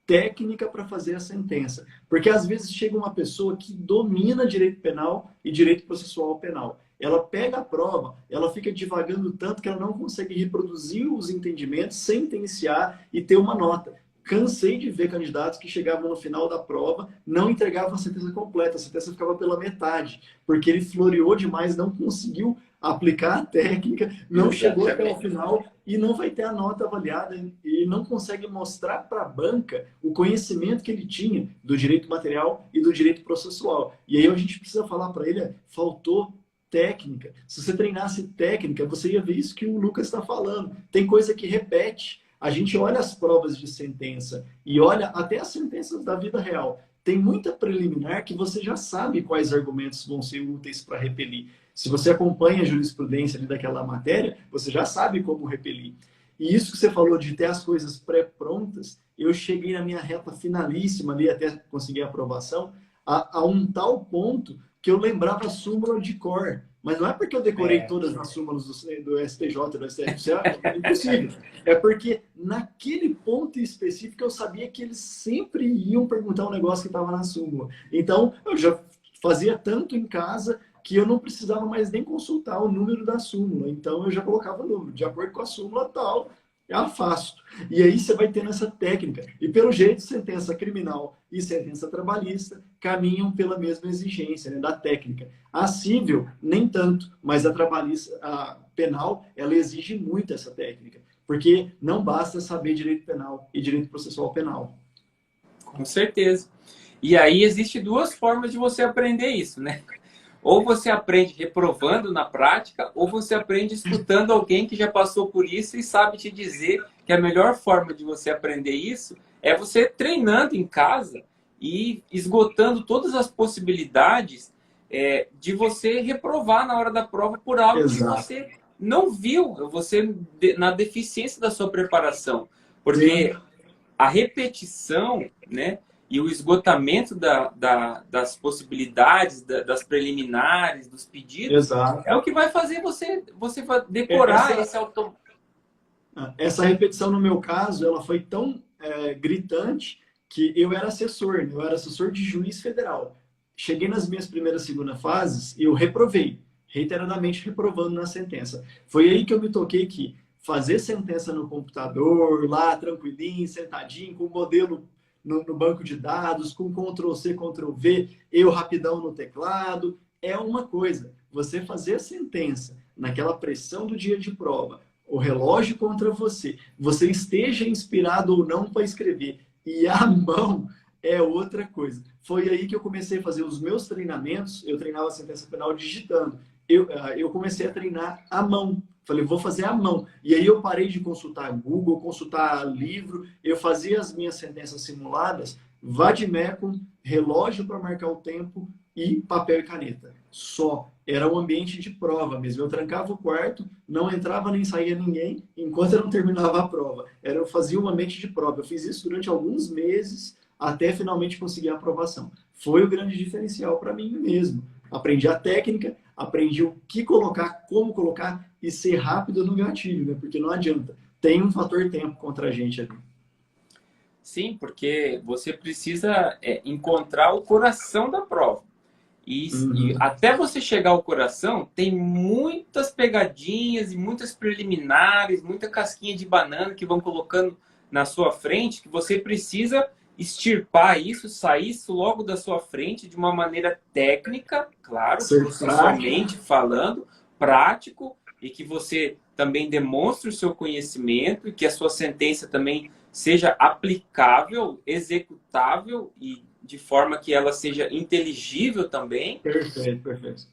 Técnica para fazer a sentença. Porque às vezes chega uma pessoa que domina direito penal e direito processual penal. Ela pega a prova, ela fica divagando tanto que ela não consegue reproduzir os entendimentos, sentenciar e ter uma nota. Cansei de ver candidatos que chegavam no final da prova, não entregavam a sentença completa, a sentença ficava pela metade, porque ele floreou demais, não conseguiu aplicar a técnica, não chegou até o final e não vai ter a nota avaliada e não consegue mostrar para a banca o conhecimento que ele tinha do direito material e do direito processual. E aí a gente precisa falar para ele, faltou técnica. Se você treinasse técnica, você ia ver isso que o Lucas está falando. Tem coisa que repete. A gente olha as provas de sentença e olha até as sentenças da vida real. tem muita preliminar que você já sabe quais argumentos vão ser úteis para repelir. Se você acompanha a jurisprudência ali daquela matéria, você já sabe como repelir. E isso que você falou de ter as coisas pré-prontas, eu cheguei na minha reta finalíssima ali até conseguir a aprovação, a um tal ponto que eu lembrava a súmula de cor. Mas não é porque eu decorei todas as súmulas do STJ, do STF, isso é impossível. É porque naquele ponto específico eu sabia que eles sempre iam perguntar um negócio que estava na súmula. Então, eu já fazia tanto em casa que eu não precisava mais nem consultar o número da súmula. Então, eu já colocava o número. De acordo com a súmula tal, eu afasto. E aí você vai tendo essa técnica. E pelo jeito, sentença criminal e sentença trabalhista caminham pela mesma exigência, né, da técnica. A civil, nem tanto, mas a trabalhista, a penal, ela exige muito essa técnica. Porque não basta saber direito penal e direito processual penal. Com certeza. E aí existe duas formas de você aprender isso, né? Ou você aprende reprovando na prática, ou você aprende escutando alguém que já passou por isso e sabe te dizer que a melhor forma de você aprender isso é você treinando em casa e esgotando todas as possibilidades de você reprovar na hora da prova por algo que Exato. você não viu, você na deficiência da sua preparação. Porque Sim. a repetição, né? E o esgotamento das possibilidades, das preliminares, dos pedidos, Exato. é o que vai fazer você vai decorar esse auto. Essa repetição, no meu caso, ela foi tão gritante que eu era assessor, né? Eu era assessor de juiz federal. Cheguei nas minhas primeiras e segundas fases e eu reprovei, reiteradamente reprovando na sentença. Foi aí que eu me toquei que fazer sentença no computador, lá tranquilinho, sentadinho, com o modelo no banco de dados, com Ctrl+C, Ctrl+V, eu rapidão no teclado, é uma coisa. Você fazer a sentença naquela pressão do dia de prova, o relógio contra você, você esteja inspirado ou não para escrever, e a mão é outra coisa. Foi aí que eu comecei a fazer os meus treinamentos, eu treinava a sentença penal digitando. Eu comecei a treinar à mão. Falei, vou fazer à mão. E aí eu parei de consultar Google, consultar livro, eu fazia as minhas sentenças simuladas, vademecum, relógio para marcar o tempo e papel e caneta. Só. Era um ambiente de prova mesmo. Eu trancava o quarto, não entrava nem saía ninguém, enquanto eu não terminava a prova. Eu fazia um ambiente de prova. Eu fiz isso durante alguns meses, até finalmente conseguir a aprovação. Foi o grande diferencial para mim mesmo. Aprendi a técnica, aprendi o que colocar, como colocar e ser rápido no gatilho, né? Porque não adianta. Tem um fator tempo contra a gente ali. Sim, porque você precisa encontrar o coração da prova. E Uhum. até você chegar ao coração, tem muitas pegadinhas e muitas preliminares, muita casquinha de banana que vão colocando na sua frente, que você precisa extirpar isso, sair isso logo da sua frente de uma maneira técnica, claro, Ser prático. processualmente falando, prático, e que você também demonstre o seu conhecimento e que a sua sentença também seja aplicável, executável e de forma que ela seja inteligível também, Perfeito, perfeito.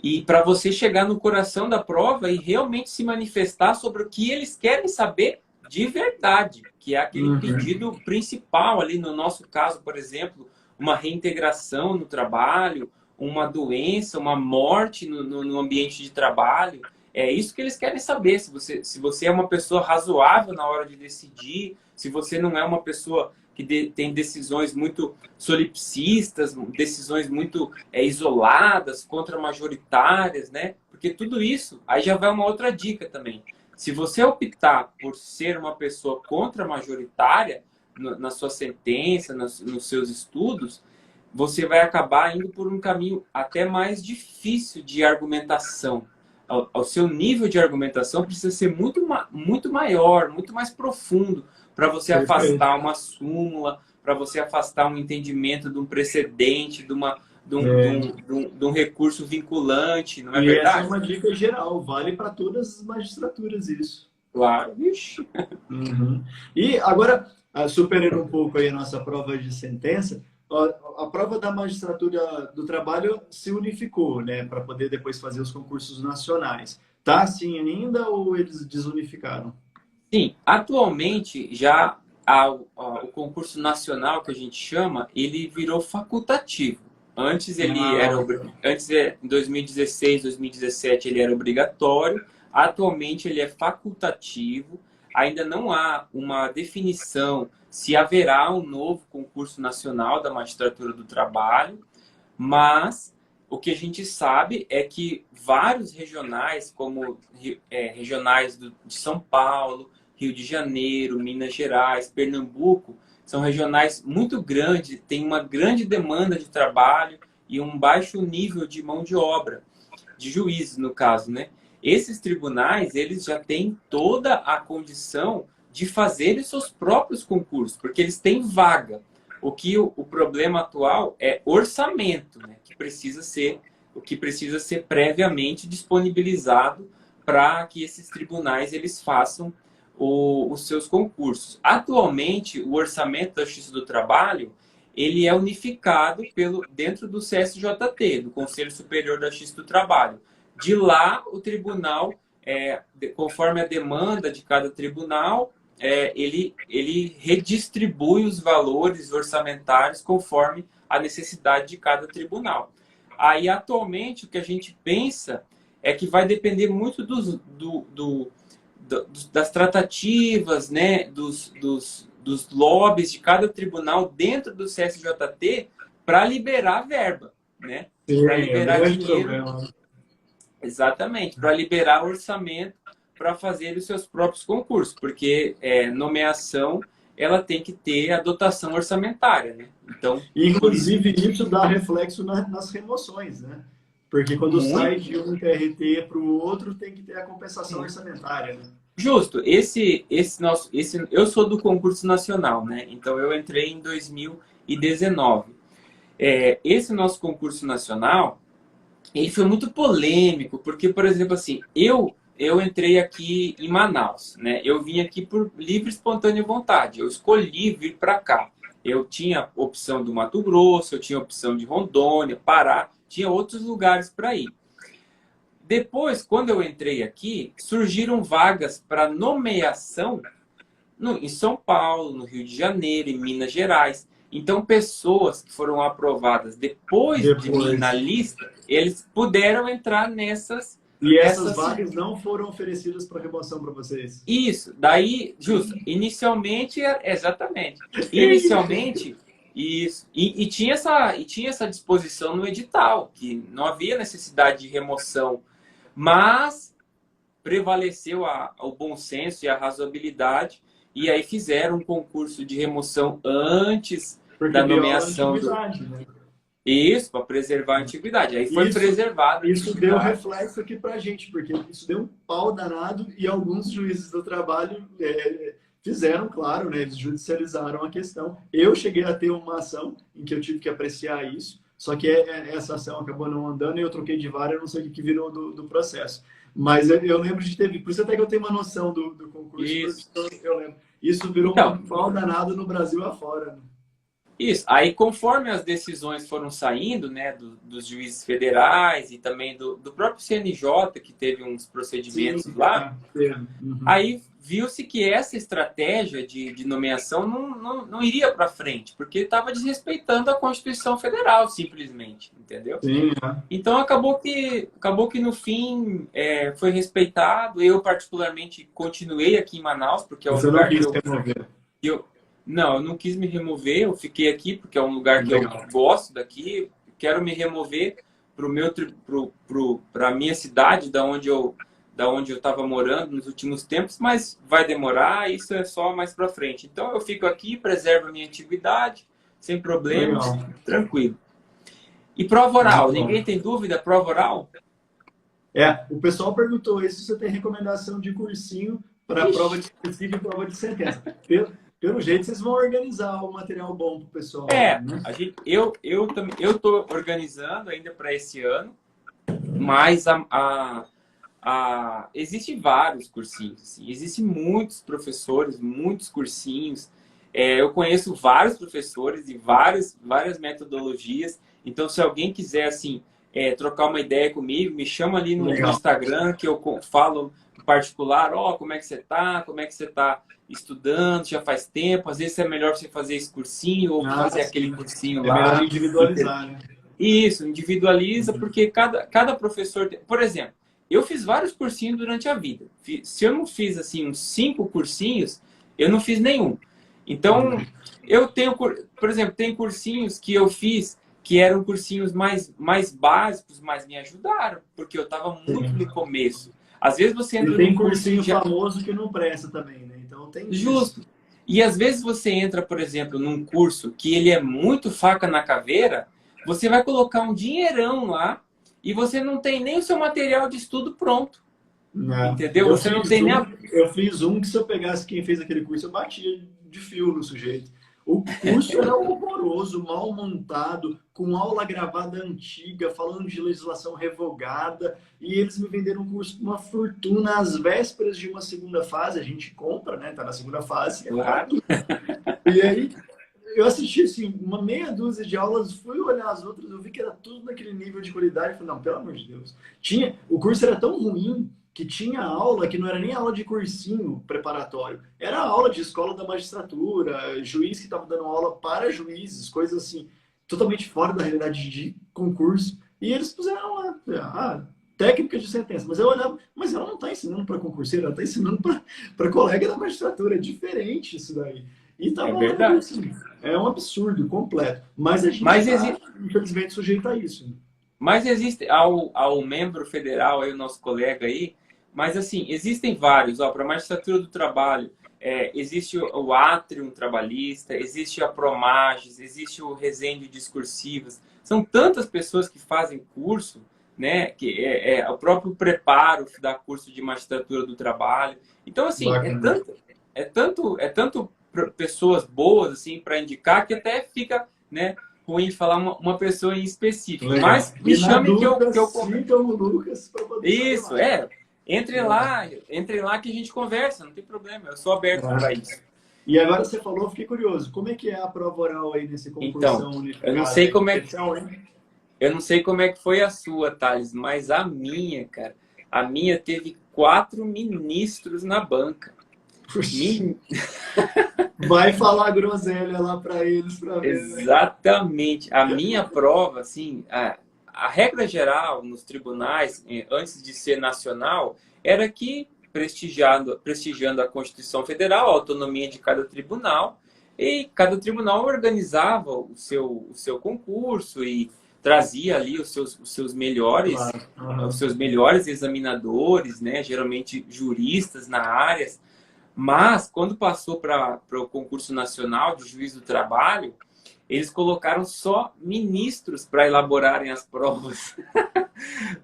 e para você chegar no coração da prova e realmente se manifestar sobre o que eles querem saber de verdade, que é aquele Uhum. pedido principal ali no nosso caso, por exemplo, uma reintegração no trabalho, uma doença, uma morte no ambiente de trabalho. É isso que eles querem saber, se você é uma pessoa razoável na hora de decidir, se você não é uma pessoa que tem decisões muito solipsistas, decisões muito isoladas, contra-majoritárias, né? Porque tudo isso, aí já vai uma outra dica também. Se você optar por ser uma pessoa contra-majoritária na sua sentença, nos seus estudos, você vai acabar indo por um caminho até mais difícil de argumentação. O seu nível de argumentação precisa ser muito maior, muito mais profundo, para você Perfeito. afastar uma súmula, para você afastar um entendimento de um precedente, É. de um recurso vinculante, não é E essa é verdade? uma dica geral, vale para todas as magistraturas isso. Claro. Ixi. Uhum. E agora, superando um pouco aí a nossa prova de sentença, a prova da magistratura do trabalho se unificou, né, para poder depois fazer os concursos nacionais. Tá assim ainda ou eles desunificaram? Sim, atualmente já o concurso nacional, que a gente chama, ele virou facultativo. Antes em 2016, 2017 ele era obrigatório, atualmente ele é facultativo. Ainda não há uma definição se haverá um novo concurso nacional da magistratura do trabalho, mas o que a gente sabe é que vários regionais, como regionais de São Paulo, Rio de Janeiro, Minas Gerais, Pernambuco, são regionais muito grandes, têm uma grande demanda de trabalho e um baixo nível de mão de obra, de juízes, no caso, né? Esses tribunais, eles já têm toda a condição de fazerem seus próprios concursos, porque eles têm vaga. O problema atual é orçamento, né? O que precisa ser previamente disponibilizado para que esses tribunais eles façam os seus concursos. Atualmente, o orçamento da Justiça do Trabalho ele é unificado dentro do CSJT, do Conselho Superior da Justiça do Trabalho. De lá, o tribunal, conforme a demanda de cada tribunal, ele redistribui os valores orçamentários conforme a necessidade de cada tribunal. Aí, atualmente, o que a gente pensa é que vai depender muito das tratativas, né, dos lobbies de cada tribunal dentro do CSJT para liberar verba, né? Para liberar dinheiro. Exatamente, para liberar orçamento para fazer os seus próprios concursos, porque nomeação ela tem que ter a dotação orçamentária, né? Então, inclusive isso dá reflexo nas remoções, né? Porque quando sai de um TRT para o outro, tem que ter a compensação orçamentária, né? Justo. Eu sou do concurso nacional, né? Então eu entrei em 2019. Esse nosso concurso nacional, ele foi muito polêmico, porque, por exemplo, assim, eu entrei aqui em Manaus, né? Eu vim aqui por livre e espontânea vontade. Eu escolhi vir para cá. Eu tinha opção do Mato Grosso, eu tinha opção de Rondônia, Pará, tinha outros lugares para ir. Depois, quando eu entrei aqui, surgiram vagas para nomeação em São Paulo, no Rio de Janeiro, em Minas Gerais. Então, pessoas que foram aprovadas depois de mim na lista, eles puderam entrar nessas... E essas vagas não foram oferecidas para remoção para vocês? Isso. Daí, justo, inicialmente, exatamente. Inicialmente, isso. E tinha essa disposição no edital, que não havia necessidade de remoção, mas prevaleceu o bom senso e a razoabilidade, e aí fizeram um concurso de remoção antes da nomeação né? Isso, para preservar a antiguidade. Aí foi preservado. Isso deu reflexo aqui para a gente, porque isso deu um pau danado e alguns juízes do trabalho fizeram, claro, né? Eles judicializaram a questão. Eu cheguei a ter uma ação em que eu tive que apreciar isso, só que essa ação acabou não andando e eu troquei de vara, eu não sei o que virou do processo. Mas eu lembro de ter... Por isso até que eu tenho uma noção do concurso. Isso. Eu lembro. Isso virou um pau danado no Brasil afora, né? Isso. Aí, conforme as decisões foram saindo, né, dos juízes federais e também do próprio CNJ, que teve uns procedimentos lá, aí viu-se que essa estratégia de nomeação não iria para frente, porque estava desrespeitando a Constituição Federal, simplesmente, entendeu? Sim, Então, acabou que no fim foi respeitado. Eu, particularmente, continuei aqui em Manaus, porque é um lugar que eu não quis me remover, eu fiquei aqui porque é um lugar que eu gosto daqui, quero me remover para a minha cidade, da onde eu estava morando nos últimos tempos, mas vai demorar, isso é só mais para frente. Então eu fico aqui, preservo a minha antiguidade, sem problemas, tranquilo. E prova oral, ninguém tem dúvida? Prova oral? O pessoal perguntou se você tem recomendação de cursinho para prova de específica e prova de sentença. Pelo jeito, vocês vão organizar o material bom para o pessoal. Né? Eu estou organizando ainda para esse ano, mas existem vários cursinhos. Assim, existem muitos professores, muitos cursinhos. Eu conheço vários professores e várias metodologias. Então, se alguém quiser assim, trocar uma ideia comigo, me chama ali no Instagram, que eu falo, particular, ó, como é que você tá? Como é que você tá estudando? Já faz tempo? Às vezes é melhor você fazer esse cursinho ou fazer aquele sim. cursinho É melhor lá. individualizar, né? Isso, individualiza, porque cada professor... Por exemplo, eu fiz vários cursinhos durante a vida. Se eu não fiz, assim, uns 5 cursinhos, eu não fiz nenhum. Então, eu tenho... Por exemplo, tem cursinhos que eu fiz que eram cursinhos mais básicos, mas me ajudaram, porque eu estava muito no Sim. começo. Às vezes você E entra num tem curso que cursinho já... famoso que não presta também, né? Então tem disso. Justo. E às vezes você entra, por exemplo, num curso que ele é muito faca na caveira, você vai colocar um dinheirão lá e você não tem nem o seu material de estudo pronto. Né? Entendeu? Você não tem nem a... Eu fiz um que se eu pegasse quem fez aquele curso, eu batia de fio no sujeito. O curso era horroroso, mal montado, com aula gravada antiga, falando de legislação revogada, e eles me venderam um curso com uma fortuna às vésperas de uma segunda fase. A gente compra, né? Tá na segunda fase. Claro. E aí eu assisti assim, uma meia dúzia de aulas, fui olhar as outras, eu vi que era tudo naquele nível de qualidade. Falei, não, pelo amor de Deus. O curso era tão ruim que tinha aula que não era nem aula de cursinho preparatório, era aula de escola da magistratura, juiz que estava dando aula para juízes, coisas assim, totalmente fora da realidade de concurso. E eles puseram lá, técnica de sentença. Mas eu olhava, mas ela não está ensinando para concurseiro, ela está ensinando para colega da magistratura. É diferente isso daí. E É tava lá, verdade. assim, é um absurdo completo. Mas a gente Mas, está, infelizmente, sujeito a isso. mas existe ao membro federal, aí, o nosso colega aí, mas assim, existem vários, ó, para a magistratura do trabalho, existe o Atrium Trabalhista, existe a Promages, existe o Resende Discursivas, são tantas pessoas que fazem curso, né, que o próprio preparo da curso de magistratura do trabalho. Então, assim, Bacana. é tanto pessoas boas, assim, para indicar, que até fica, né, ruim falar uma pessoa em específico. Legal. Mas me E na chamem que eu, dúvida, que eu... sigam o Lucas para poder saber Isso, mais. Entre lá que a gente conversa, não tem problema, eu sou aberto para É. isso. E agora você falou, eu fiquei curioso. Como é que é a prova oral aí nesse Então, concursão eu não unificado sei aí? como é que, Especial, hein? eu não sei como é que foi a sua, Thales, mas a minha, cara, a minha teve 4 ministros na banca. Puxa, Min- vai falar groselha lá para eles para ver, né? Exatamente. A minha prova, assim, a regra geral nos tribunais, antes de ser nacional, era que, prestigiando a Constituição Federal, a autonomia de cada tribunal, e cada tribunal organizava o seu concurso e trazia ali os seus melhores, Claro. os Aham. seus melhores examinadores, né? Geralmente juristas na área. Mas, quando passou para o concurso nacional de juiz do trabalho, eles colocaram só ministros para elaborarem as provas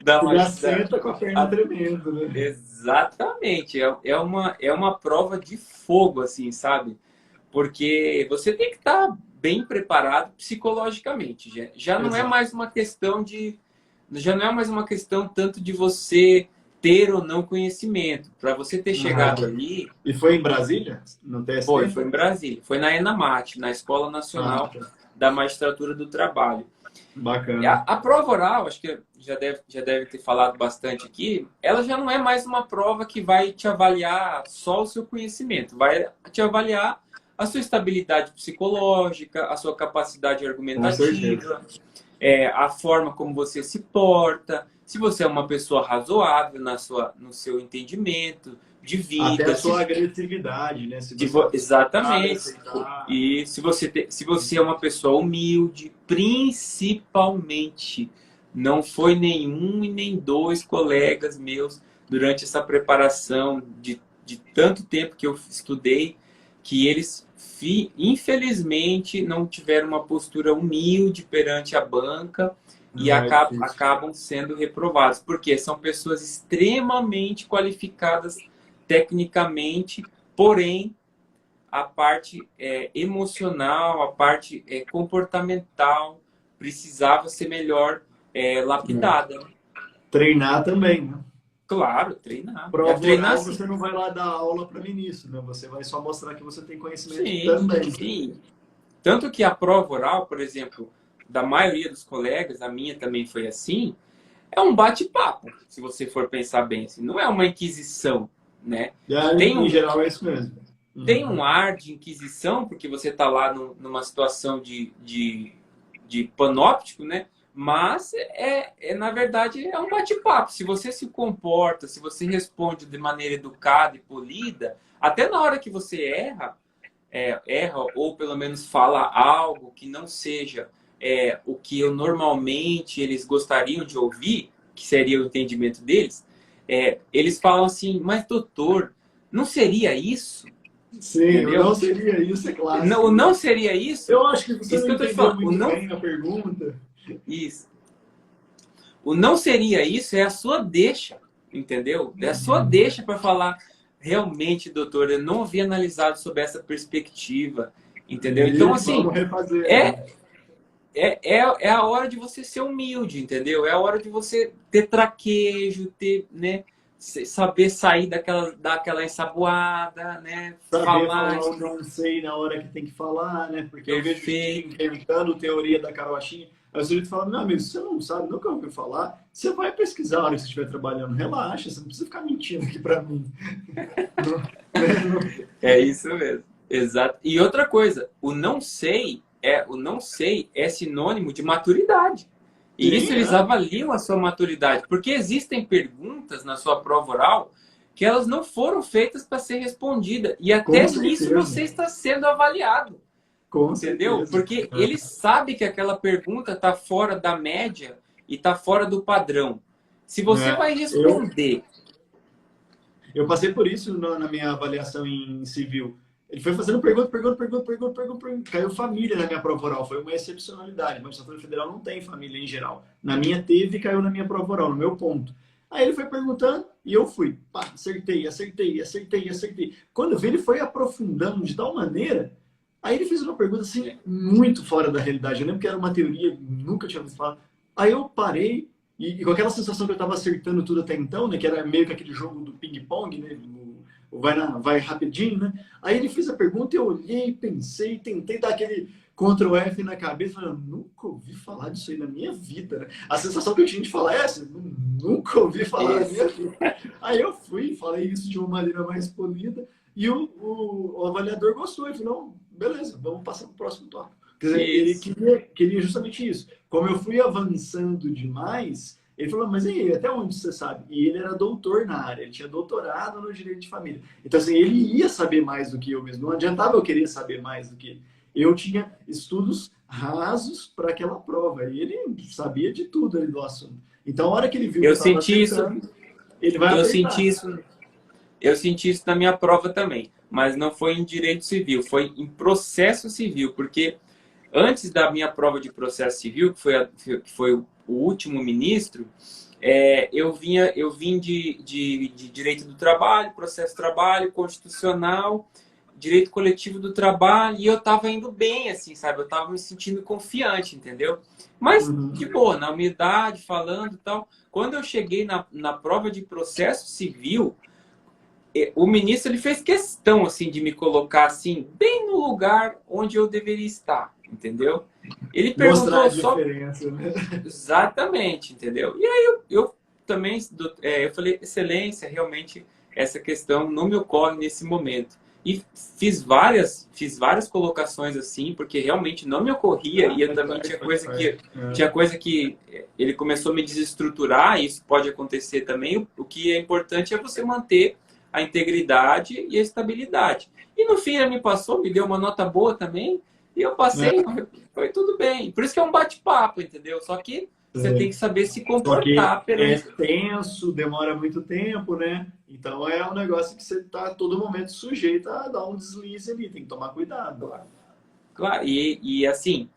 da Você já magistratura. senta com a perna tremendo, né? Exatamente. É uma prova de fogo, assim, sabe? Porque você tem que estar bem preparado psicologicamente. Já não é Exato. mais uma questão de... Já não é mais uma questão tanto de você ter ou não conhecimento. Para você ter chegado Aham. ali... E foi em Brasília? No Foi TST? em Brasília. Foi na ENAMAT, na Escola Ah, Nacional tá. da Magistratura do Trabalho. E a, Bacana. a prova oral, acho que já deve ter falado bastante aqui, ela já não é mais uma prova que vai te avaliar só o seu conhecimento, vai te avaliar a sua estabilidade psicológica, a sua capacidade Com certeza. argumentativa, a forma como você se porta, se você é uma pessoa razoável no seu entendimento de Até a vida, sua agressividade, né? Se você sabe Exatamente. aceitar. E se você é uma pessoa humilde, principalmente, não foi nenhum e nem dois colegas meus durante essa preparação de tanto tempo que eu estudei, que eles, infelizmente, não tiveram uma postura humilde perante a banca e Ah, é difícil. acabam sendo reprovados, porque são pessoas extremamente qualificadas tecnicamente, porém a parte emocional, a parte comportamental precisava ser melhor É. lapidada. Treinar também, né? Claro, treinar. É Prova treinar oral, sim. você não vai lá dar aula para ministro, né? Você vai só mostrar que você tem conhecimento Sim, também. sim. Tanto que a prova oral, por exemplo, da maioria dos colegas, a minha também foi assim, é um bate-papo, se você for pensar bem. Assim. Não é uma inquisição. né? E aí, Tem em um, geral é isso mesmo. tem Uhum. um ar de inquisição, porque você está lá numa situação de panóptico, né? Mas, na verdade, é um bate-papo. Se você se comporta, se você responde de maneira educada e polida, até na hora que você erra ou pelo menos fala algo que não seja o que eu normalmente eles gostariam de ouvir, que seria o entendimento deles, eles falam assim, mas doutor, não seria isso? Sim, o Entendeu? não seria isso, é Não, clássico, o não né? seria isso? Eu acho que você Isso não que eu tô te entendeu falando. O muito não, bem a pergunta. isso. O não seria isso é a sua deixa, entendeu? É a sua deixa para falar, realmente, doutor, eu não havia analisado sob essa perspectiva, entendeu? Então, E assim, vamos refazer, né? é, é a hora de você ser humilde, entendeu? É a hora de você ter traquejo, ter, né, saber sair daquela ensaboada, né? Saber Falar falar o não sei na hora que tem que falar, né? Porque eu vejo gente perfeito. inventando teoria da carochinha. Aí o sujeito fala, meu amigo, você não sabe, nunca ouviu falar, você vai pesquisar a hora que você estiver trabalhando. Relaxa, você não precisa ficar mentindo aqui para mim. Não, né? É isso mesmo. Exato. E outra coisa, o não sei é sinônimo de maturidade. E isso Sim, eles é. avaliam a sua maturidade, porque existem perguntas na sua prova oral que elas não foram feitas para ser respondida e Com até nisso certeza. você está sendo avaliado, Com entendeu? certeza. Porque ele sabe que aquela pergunta está fora da média e está fora do padrão. Se você É, vai eu, responder, eu passei por isso na minha avaliação em civil. Ele foi fazendo pergunta. Caiu família na minha prova oral. Foi uma excepcionalidade. A magistratura federal não tem família em geral. Na minha teve e caiu na minha prova oral, no meu ponto. Aí ele foi perguntando e eu fui. Pá, acertei. Quando eu vi, ele foi aprofundando de tal maneira. Aí ele fez uma pergunta assim, muito fora da realidade. Eu lembro que era uma teoria, nunca tinha ouvido falar. Aí eu parei, e com aquela sensação que eu estava acertando tudo até então, né? Que era meio que aquele jogo do ping-pong, né? Vai rapidinho, né? Aí ele fez a pergunta, eu olhei, pensei, tentei dar aquele Ctrl F na cabeça, falei, nunca ouvi falar disso aí na minha vida, né? A sensação que eu tinha de falar é essa, nunca ouvi falar na minha isso, vida. Aí eu fui, falei isso de uma maneira mais polida, e o avaliador gostou, ele falou, não, beleza, vamos passar para o próximo tópico. Quer dizer, ele isso. queria justamente isso. Como eu fui avançando demais, ele falou, mas e aí, até onde você sabe? E ele era doutor na área, ele tinha doutorado no direito de família. Então, assim, ele ia saber mais do que eu mesmo. Não adiantava eu querer saber mais do que ele. Eu tinha estudos rasos para aquela prova. E ele sabia de tudo ali do assunto. Então, a hora que ele viu que Eu eu estava senti isso, acertando, ele vai eu senti apertar. isso Eu senti isso na minha prova também, mas não foi em direito civil, foi em processo civil, porque antes da minha prova de processo civil, que foi o último ministro, eu vim de direito do trabalho, processo do trabalho, constitucional, direito coletivo do trabalho, e eu estava indo bem, assim, sabe? Eu estava me sentindo confiante, entendeu? Mas, de Uhum. boa, na humildade, falando e tal. Quando eu cheguei na prova de processo civil, o ministro ele fez questão assim de me colocar assim bem no lugar onde eu deveria estar, entendeu? Ele Mostrar a perguntou só diferença, né? exatamente, entendeu? E aí eu também eu falei excelência, realmente essa questão não me ocorre nesse momento. E fiz várias colocações assim, porque realmente não me ocorria Ah, e eu faz também parte, tinha faz coisa que parte. É. tinha coisa que ele começou a me desestruturar, e isso pode acontecer também. O que é importante é você manter a integridade e a estabilidade. E no fim ele me passou, me deu uma nota boa também, e eu passei, É. foi tudo bem. Por isso que é um bate-papo, entendeu? Só que você tem que saber se Só que comportar é perante. tenso, demora muito tempo, né? Então é um negócio que você está a todo momento sujeito a dar um deslize ali, tem que tomar cuidado. Claro, e assim,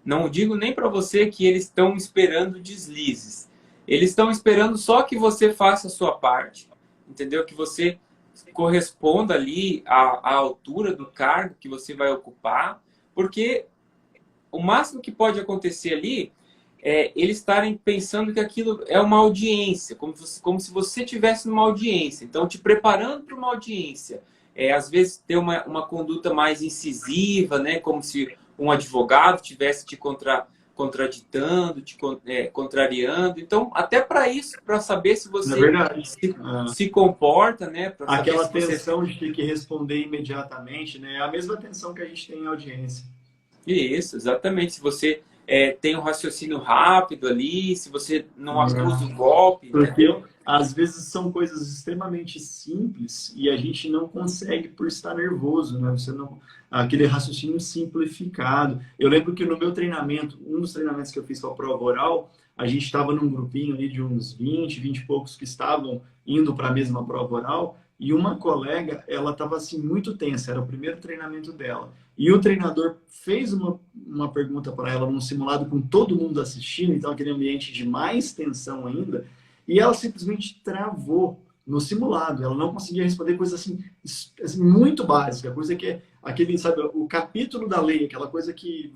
não digo nem para você que eles estão esperando deslizes. Eles estão esperando só que você faça a sua parte, entendeu? Que você corresponda ali à altura do cargo que você vai ocupar, porque o máximo que pode acontecer ali eles estarem pensando que aquilo é uma audiência, como se você estivesse numa audiência. Então, te preparando para uma audiência. Às vezes, ter uma conduta mais incisiva, né? Como se um advogado tivesse te contraditando, contrariando. Então, até para isso, para saber se É você verdade. se comporta, né? Para saber Aquela se você... tensão de ter que responder imediatamente, né? É a mesma tensão que a gente tem em audiência. Isso, exatamente. Se você tem um raciocínio rápido ali, se você não acusa o golpe, Porque entendeu? às vezes são coisas extremamente simples e a gente não consegue por estar nervoso, né? Você não, aquele raciocínio simplificado. Eu lembro que no meu treinamento, um dos treinamentos que eu fiz com a prova oral, a gente estava num grupinho ali de uns 20 e poucos que estavam indo para a mesma prova oral e uma colega, ela estava assim muito tensa, era o primeiro treinamento dela. E o treinador fez uma pergunta para ela num simulado com todo mundo assistindo, então aquele ambiente de mais tensão ainda, e ela simplesmente travou no simulado. Ela não conseguia responder coisas assim muito básicas, coisa que é aquele, sabe, o capítulo da lei, aquela coisa que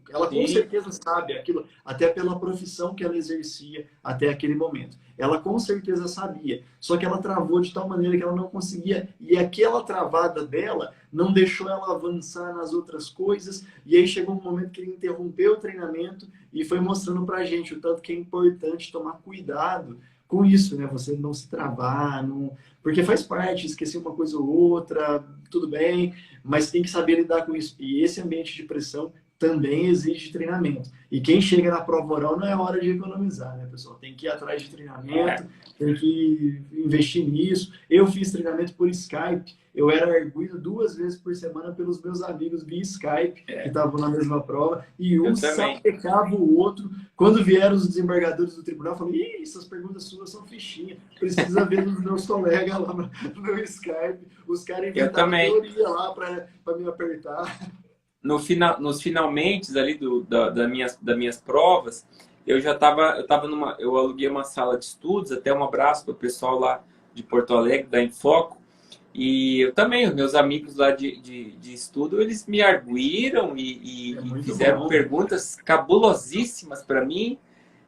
ela com Sim, certeza sabe aquilo, até pela profissão que ela exercia até aquele momento. Ela com certeza sabia, só que ela travou de tal maneira que ela não conseguia, e aquela travada dela não deixou ela avançar nas outras coisas, e aí chegou um momento que ele interrompeu o treinamento e foi mostrando pra gente o tanto que é importante tomar cuidado com isso, né? Você não se travar, não... porque faz parte, esquecer uma coisa ou outra, tudo bem, mas tem que saber lidar com isso. E esse ambiente de pressão também exige treinamento. E quem chega na prova oral não é hora de economizar, né, pessoal? Tem que ir atrás de treinamento, tem que investir nisso. Eu fiz treinamento por Skype, eu era arguido 2 vezes por semana pelos meus amigos via Skype, que estavam na mesma prova, e um eu também. sapecava o outro. Quando vieram os desembargadores do tribunal, eu falei, ih, essas perguntas suas são fichinha, precisa ver nos meus colegas lá no meu Skype, os caras Eu inventavam também. teoria lá para me apertar. No final, nos finalmente ali das minhas provas, eu aluguei uma sala de estudos, até um abraço para o pessoal lá de Porto Alegre, da Infoco, e eu também, os meus amigos lá de estudo, eles me arguíram É e muito fizeram bom. perguntas cabulosíssimas para mim,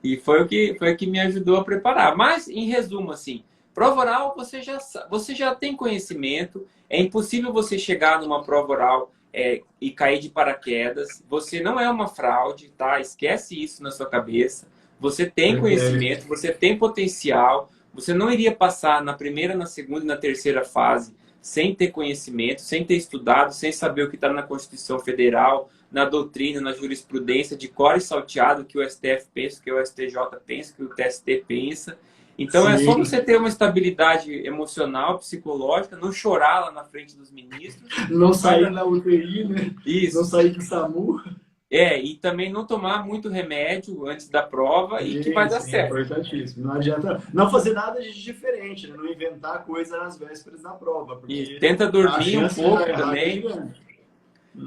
e foi o que me ajudou a preparar. Mas, em resumo, assim, prova oral você já tem conhecimento, é impossível você chegar numa prova oral e cair de paraquedas. Você não é uma fraude, tá? Esquece isso na sua cabeça. Você tem Perfeito. conhecimento, você tem potencial. Você não iria passar na primeira, na segunda e na terceira fase sem ter conhecimento, sem ter estudado, sem saber o que está na Constituição Federal, na doutrina, na jurisprudência, de cor e salteado, que o STF pensa, que o STJ pensa, que o TST pensa. Então é só Sim. você ter uma estabilidade emocional, psicológica, não chorar lá na frente dos ministros, Não que vai sair dar na UTI, né? Não isso. sair do SAMU. E também não tomar muito remédio antes da prova e que vai dar Sim, é certo. importantíssimo. Não adianta não fazer nada de diferente, né? Não inventar coisa nas vésperas da prova, E porque tenta a dormir um chance de dar pouco errado é também. gigante.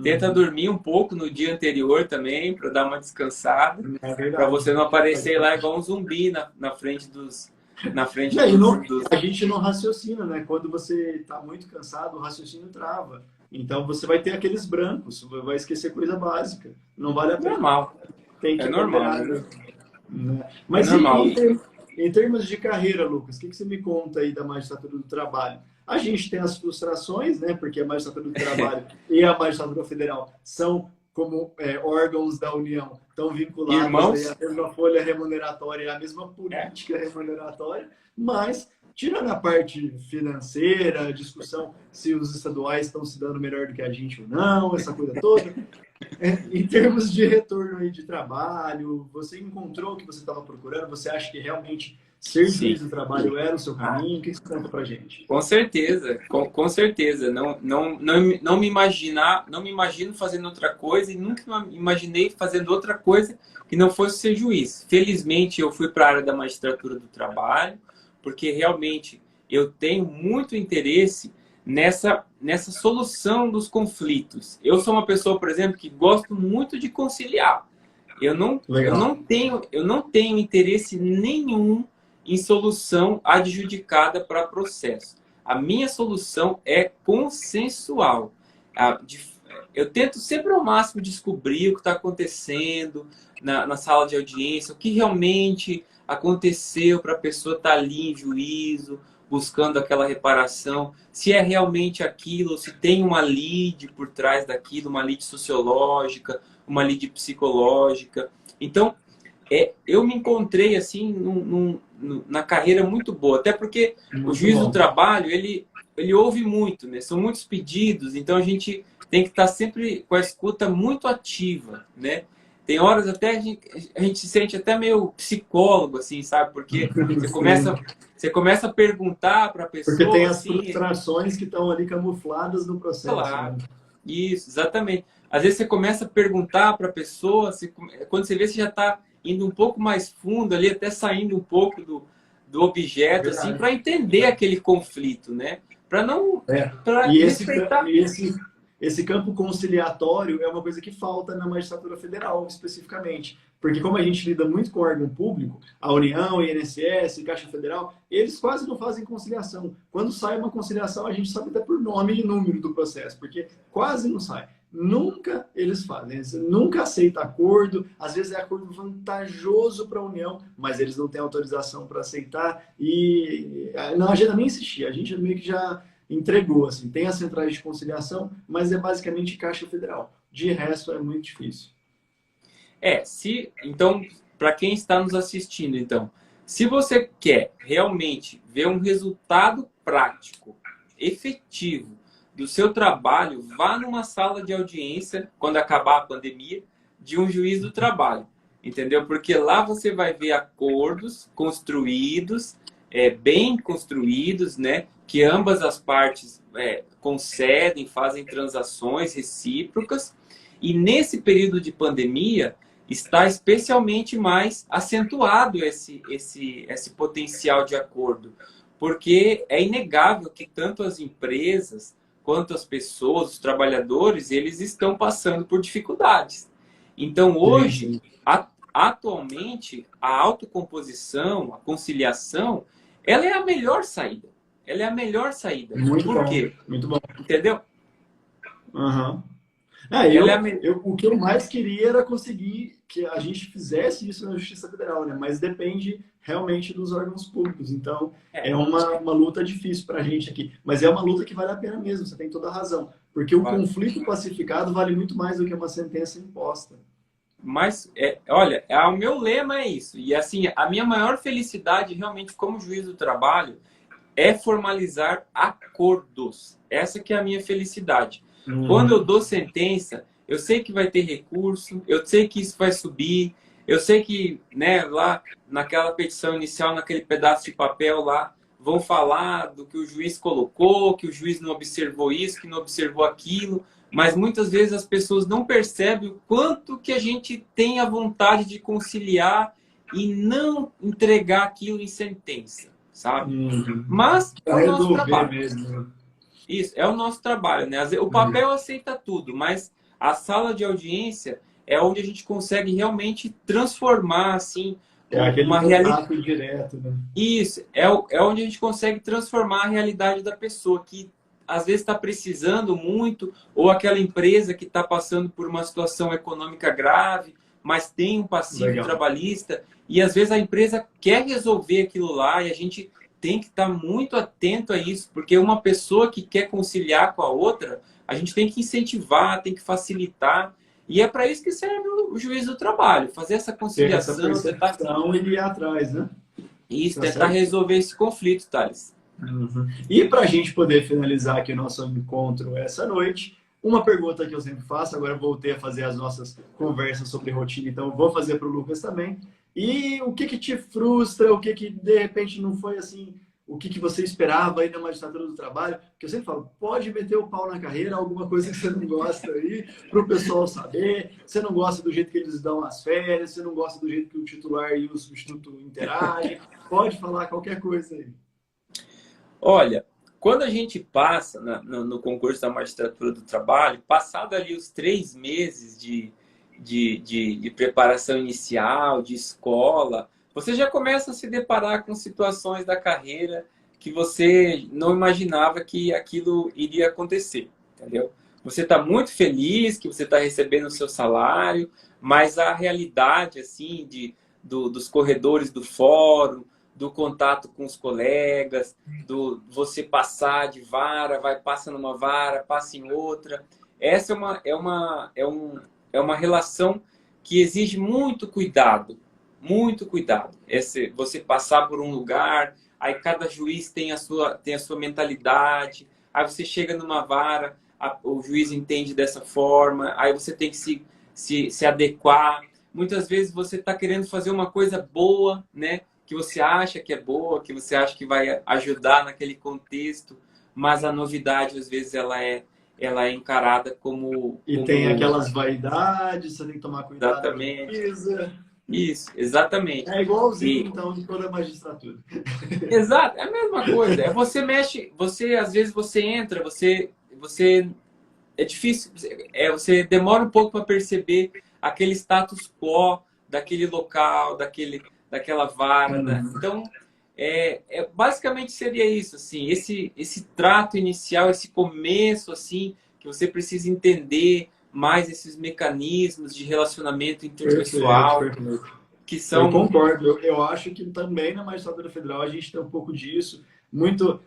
Tenta dormir um pouco no dia anterior também, para dar uma descansada, É para você verdade. não aparecer lá igual um zumbi na frente dos, na frente Não, e dos, não, dos... a gente não raciocina, né? Quando você está muito cansado, o raciocínio trava. Então você vai ter aqueles brancos, vai esquecer coisa básica. Não vale a pena. Normal, Tem é que normal, ponderar, né? né? É Mas normal. em termos de carreira, Lucas, o que você me conta aí da magistratura do trabalho? A gente tem as frustrações, né? Porque a magistratura do trabalho e a magistratura federal são como órgãos da União, estão vinculadas aí à Irmãos, mesma folha remuneratória e à mesma política remuneratória, mas tirando a parte financeira, a discussão se os estaduais estão se dando melhor do que a gente ou não, essa coisa toda, em termos de retorno aí de trabalho, você encontrou o que você estava procurando? Você acha que realmente ser juiz sim. do trabalho era o seu caminho? O que você conta pra gente? Com certeza, com certeza. Não me imagino fazendo outra coisa e nunca me imaginei fazendo outra coisa que não fosse ser juiz. Felizmente, eu fui para a área da magistratura do trabalho, porque realmente eu tenho muito interesse nessa solução dos conflitos. Eu sou uma pessoa, por exemplo, que gosto muito de conciliar. Legal. Eu não tenho interesse nenhum em solução adjudicada para processo. A minha solução é consensual. Eu tento sempre ao máximo descobrir o que está acontecendo na sala de audiência, o que realmente aconteceu para a pessoa estar ali em juízo, buscando aquela reparação, se é realmente aquilo, se tem uma lide por trás daquilo, uma lide sociológica, uma lide psicológica. Então, eu me encontrei assim na carreira muito boa, até porque o Muito juiz do bom. trabalho, ele ouve muito, né? São muitos pedidos, então a gente tem que estar sempre com a escuta muito ativa, né? Tem horas até a gente se sente até meio psicólogo, assim, sabe? Porque você Sim. começa, você começa a perguntar para a Porque tem pessoa, as assim, frustrações que estão ali camufladas no processo, né? claro, isso, exatamente. Às vezes você começa a perguntar para a pessoa, quando você vê, você já está indo um pouco mais fundo ali, até saindo um pouco do objeto, assim, Verdade. para entender aquele conflito, né? Para não, É. para E respeitar. esse campo conciliatório é uma coisa que falta na magistratura federal, especificamente. Porque como a gente lida muito com órgão público, a União, INSS, Caixa Federal, eles quase não fazem conciliação. Quando sai uma conciliação, a gente sabe até por nome e número do processo, porque quase não sai. Nunca eles fazem, eles nunca aceitam acordo, às vezes é acordo vantajoso para a União, mas eles não têm autorização para aceitar e não adianta nem insistir, a gente meio que já entregou, assim, tem as centrais de conciliação, mas é basicamente Caixa Federal. De resto é muito difícil. Então, para quem está nos assistindo, então, se você quer realmente ver um resultado prático, efetivo do seu trabalho, vá numa sala de audiência, quando acabar a pandemia, de um juiz do trabalho. Entendeu? Porque lá você vai ver acordos construídos, bem construídos, né? Que ambas as partes concedem, fazem transações recíprocas. E nesse período de pandemia, está especialmente mais acentuado esse potencial de acordo, porque é inegável que tanto as empresas quanto as pessoas, os trabalhadores, eles estão passando por dificuldades. Então, Sim, hoje, sim. atualmente, a autocomposição, a conciliação, ela é a melhor saída. Ela é a melhor saída. Muito Por bom, quê? muito bom. Entendeu? Uhum. É, Ela é a me... o que eu mais queria era conseguir que a gente fizesse isso na Justiça Federal, né? Mas depende realmente dos órgãos públicos. Então, É, é uma luta difícil para a gente aqui. Mas é uma luta que vale a pena mesmo, você tem toda a razão. Porque o vale. conflito pacificado vale muito mais do que uma sentença imposta. Mas, olha, o meu lema é isso. E assim, a minha maior felicidade realmente como juiz do trabalho é formalizar acordos. Essa que é a minha felicidade. Quando eu Uhum. dou sentença, eu sei que vai ter recurso, eu sei que isso vai subir, eu sei que, né, lá naquela petição inicial, naquele pedaço de papel lá, vão falar do que o juiz colocou, que o juiz não observou isso, que não observou aquilo, mas muitas vezes as pessoas não percebem o quanto que a gente tem a vontade de conciliar e não entregar aquilo em sentença, sabe? Uhum. Mas é Para o nosso resolver trabalho. mesmo, né? Isso, é o nosso trabalho, né? O papel aceita tudo, mas a sala de audiência é onde a gente consegue realmente transformar, assim, É aquele uma realidade. contato direto, né? Isso, é onde a gente consegue transformar a realidade da pessoa, que às vezes está precisando muito, ou aquela empresa que está passando por uma situação econômica grave, mas tem um passivo Legal. trabalhista, e às vezes a empresa quer resolver aquilo lá, e a gente tem que estar muito atento a isso, porque uma pessoa que quer conciliar com a outra, a gente tem que incentivar, tem que facilitar, e é para isso que serve o juiz do trabalho, fazer essa Ter essa conciliação, tentar percepção e ir atrás, né? isso, Tá tentar certo? resolver esse conflito, Thales. Uhum. E para a gente poder finalizar aqui o nosso encontro essa noite, uma pergunta que eu sempre faço, agora eu voltei a fazer as nossas conversas sobre rotina, então eu vou fazer para o Lucas também. E o que te frustra, o que de repente não foi assim, o que você esperava aí na magistratura do trabalho? Porque eu sempre falo, pode meter o pau na carreira, alguma coisa que você não gosta aí, para o pessoal saber. Você não gosta do jeito que eles dão as férias, você não gosta do jeito que o titular e o substituto interagem. Pode falar qualquer coisa aí. Olha, quando a gente passa no concurso da magistratura do trabalho, passado ali os 3 meses de preparação inicial, de escola, você já começa a se deparar com situações da carreira que você não imaginava que aquilo iria acontecer, entendeu? Você está muito feliz que você está recebendo o seu salário, mas a realidade assim dos corredores do fórum, do contato com os colegas, do você passar de vara, passa numa vara, passa em outra. Essa é uma relação que exige muito cuidado. Muito cuidado. Você passar por um lugar, aí cada juiz tem a sua mentalidade, aí você chega numa vara, o juiz entende dessa forma, aí você tem que se adequar. Muitas vezes você está querendo fazer uma coisa boa, né? Que você acha que é boa, que você acha que vai ajudar naquele contexto, mas a novidade, às vezes, ela é encarada como... E tem aquelas vaidades, você tem que tomar cuidado com a Exatamente. coisa. Isso, exatamente. É igualzinho, então, de toda a magistratura. Exato, é a mesma coisa. Você mexe, às vezes você entra, é difícil, você demora um pouco para perceber aquele status quo daquele local, daquela vara. Então, basicamente seria isso, assim, esse trato inicial, esse começo, assim, que você precisa entender mais esses mecanismos de relacionamento interpessoal, Perfeito. que são... Eu concordo. Eu acho que também na magistratura federal a gente tem um pouco disso.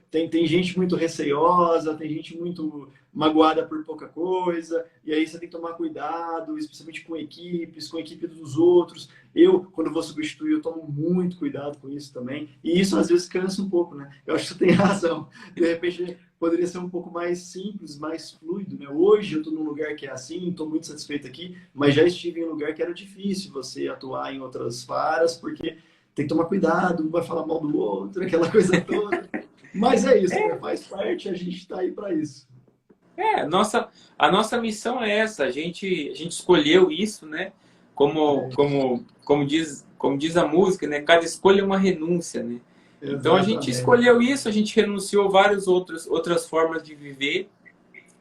Tem gente muito receiosa, tem gente muito magoada por pouca coisa, e aí você tem que tomar cuidado, especialmente com equipes, com a equipe dos outros. Eu, quando vou substituir, eu tomo muito cuidado com isso também, e isso às vezes cansa um pouco, né? Eu acho que você tem razão. De repente poderia ser um pouco mais simples, mais fluido, né? Hoje eu estou num lugar que é assim, estou muito satisfeito aqui, mas já estive em um lugar que era difícil você atuar em outras varas, porque tem que tomar cuidado, um vai falar mal do outro, aquela coisa toda. Mas é isso, né? Faz parte, a gente está aí para isso. A nossa missão é essa. A gente escolheu isso, né? Como diz a música, né? Cada escolha é uma renúncia, né? Então a gente escolheu isso, a gente renunciou a várias outras formas de viver,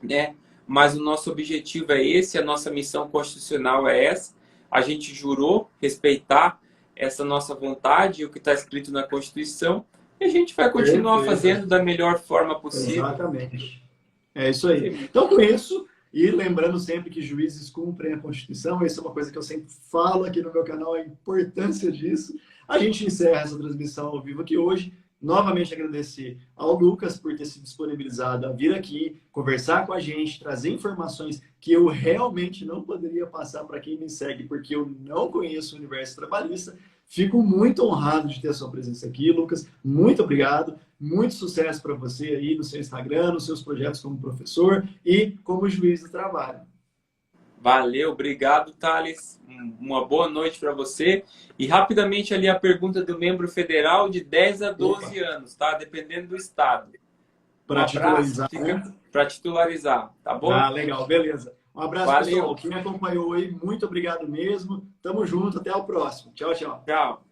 né? Mas o nosso objetivo é esse, a nossa missão constitucional é essa. A gente jurou respeitar essa nossa vontade, o que está escrito na Constituição, e a gente vai continuar fazendo da melhor forma possível. Exatamente. É isso aí. Então, com isso, e lembrando sempre que juízes cumprem a Constituição, isso é uma coisa que eu sempre falo aqui no meu canal, a importância disso. A gente encerra essa transmissão ao vivo aqui hoje. Novamente agradecer ao Lucas por ter se disponibilizado a vir aqui, conversar com a gente, trazer informações que eu realmente não poderia passar para quem me segue, porque eu não conheço o universo trabalhista. Fico muito honrado de ter a sua presença aqui, Lucas. Muito obrigado. Muito sucesso para você aí no seu Instagram, nos seus projetos como professor e como juiz do trabalho. Valeu, obrigado, Thales. Uma boa noite para você. E rapidamente ali a pergunta do membro federal de 10 a 12 anos, tá? Dependendo do estado. Para titularizar, né? Para titularizar, tá bom? Ah, legal, beleza. Um abraço, valeu, pessoal. Quem me acompanhou aí, muito obrigado mesmo. Tamo junto, até o próximo. Tchau, tchau. Tchau.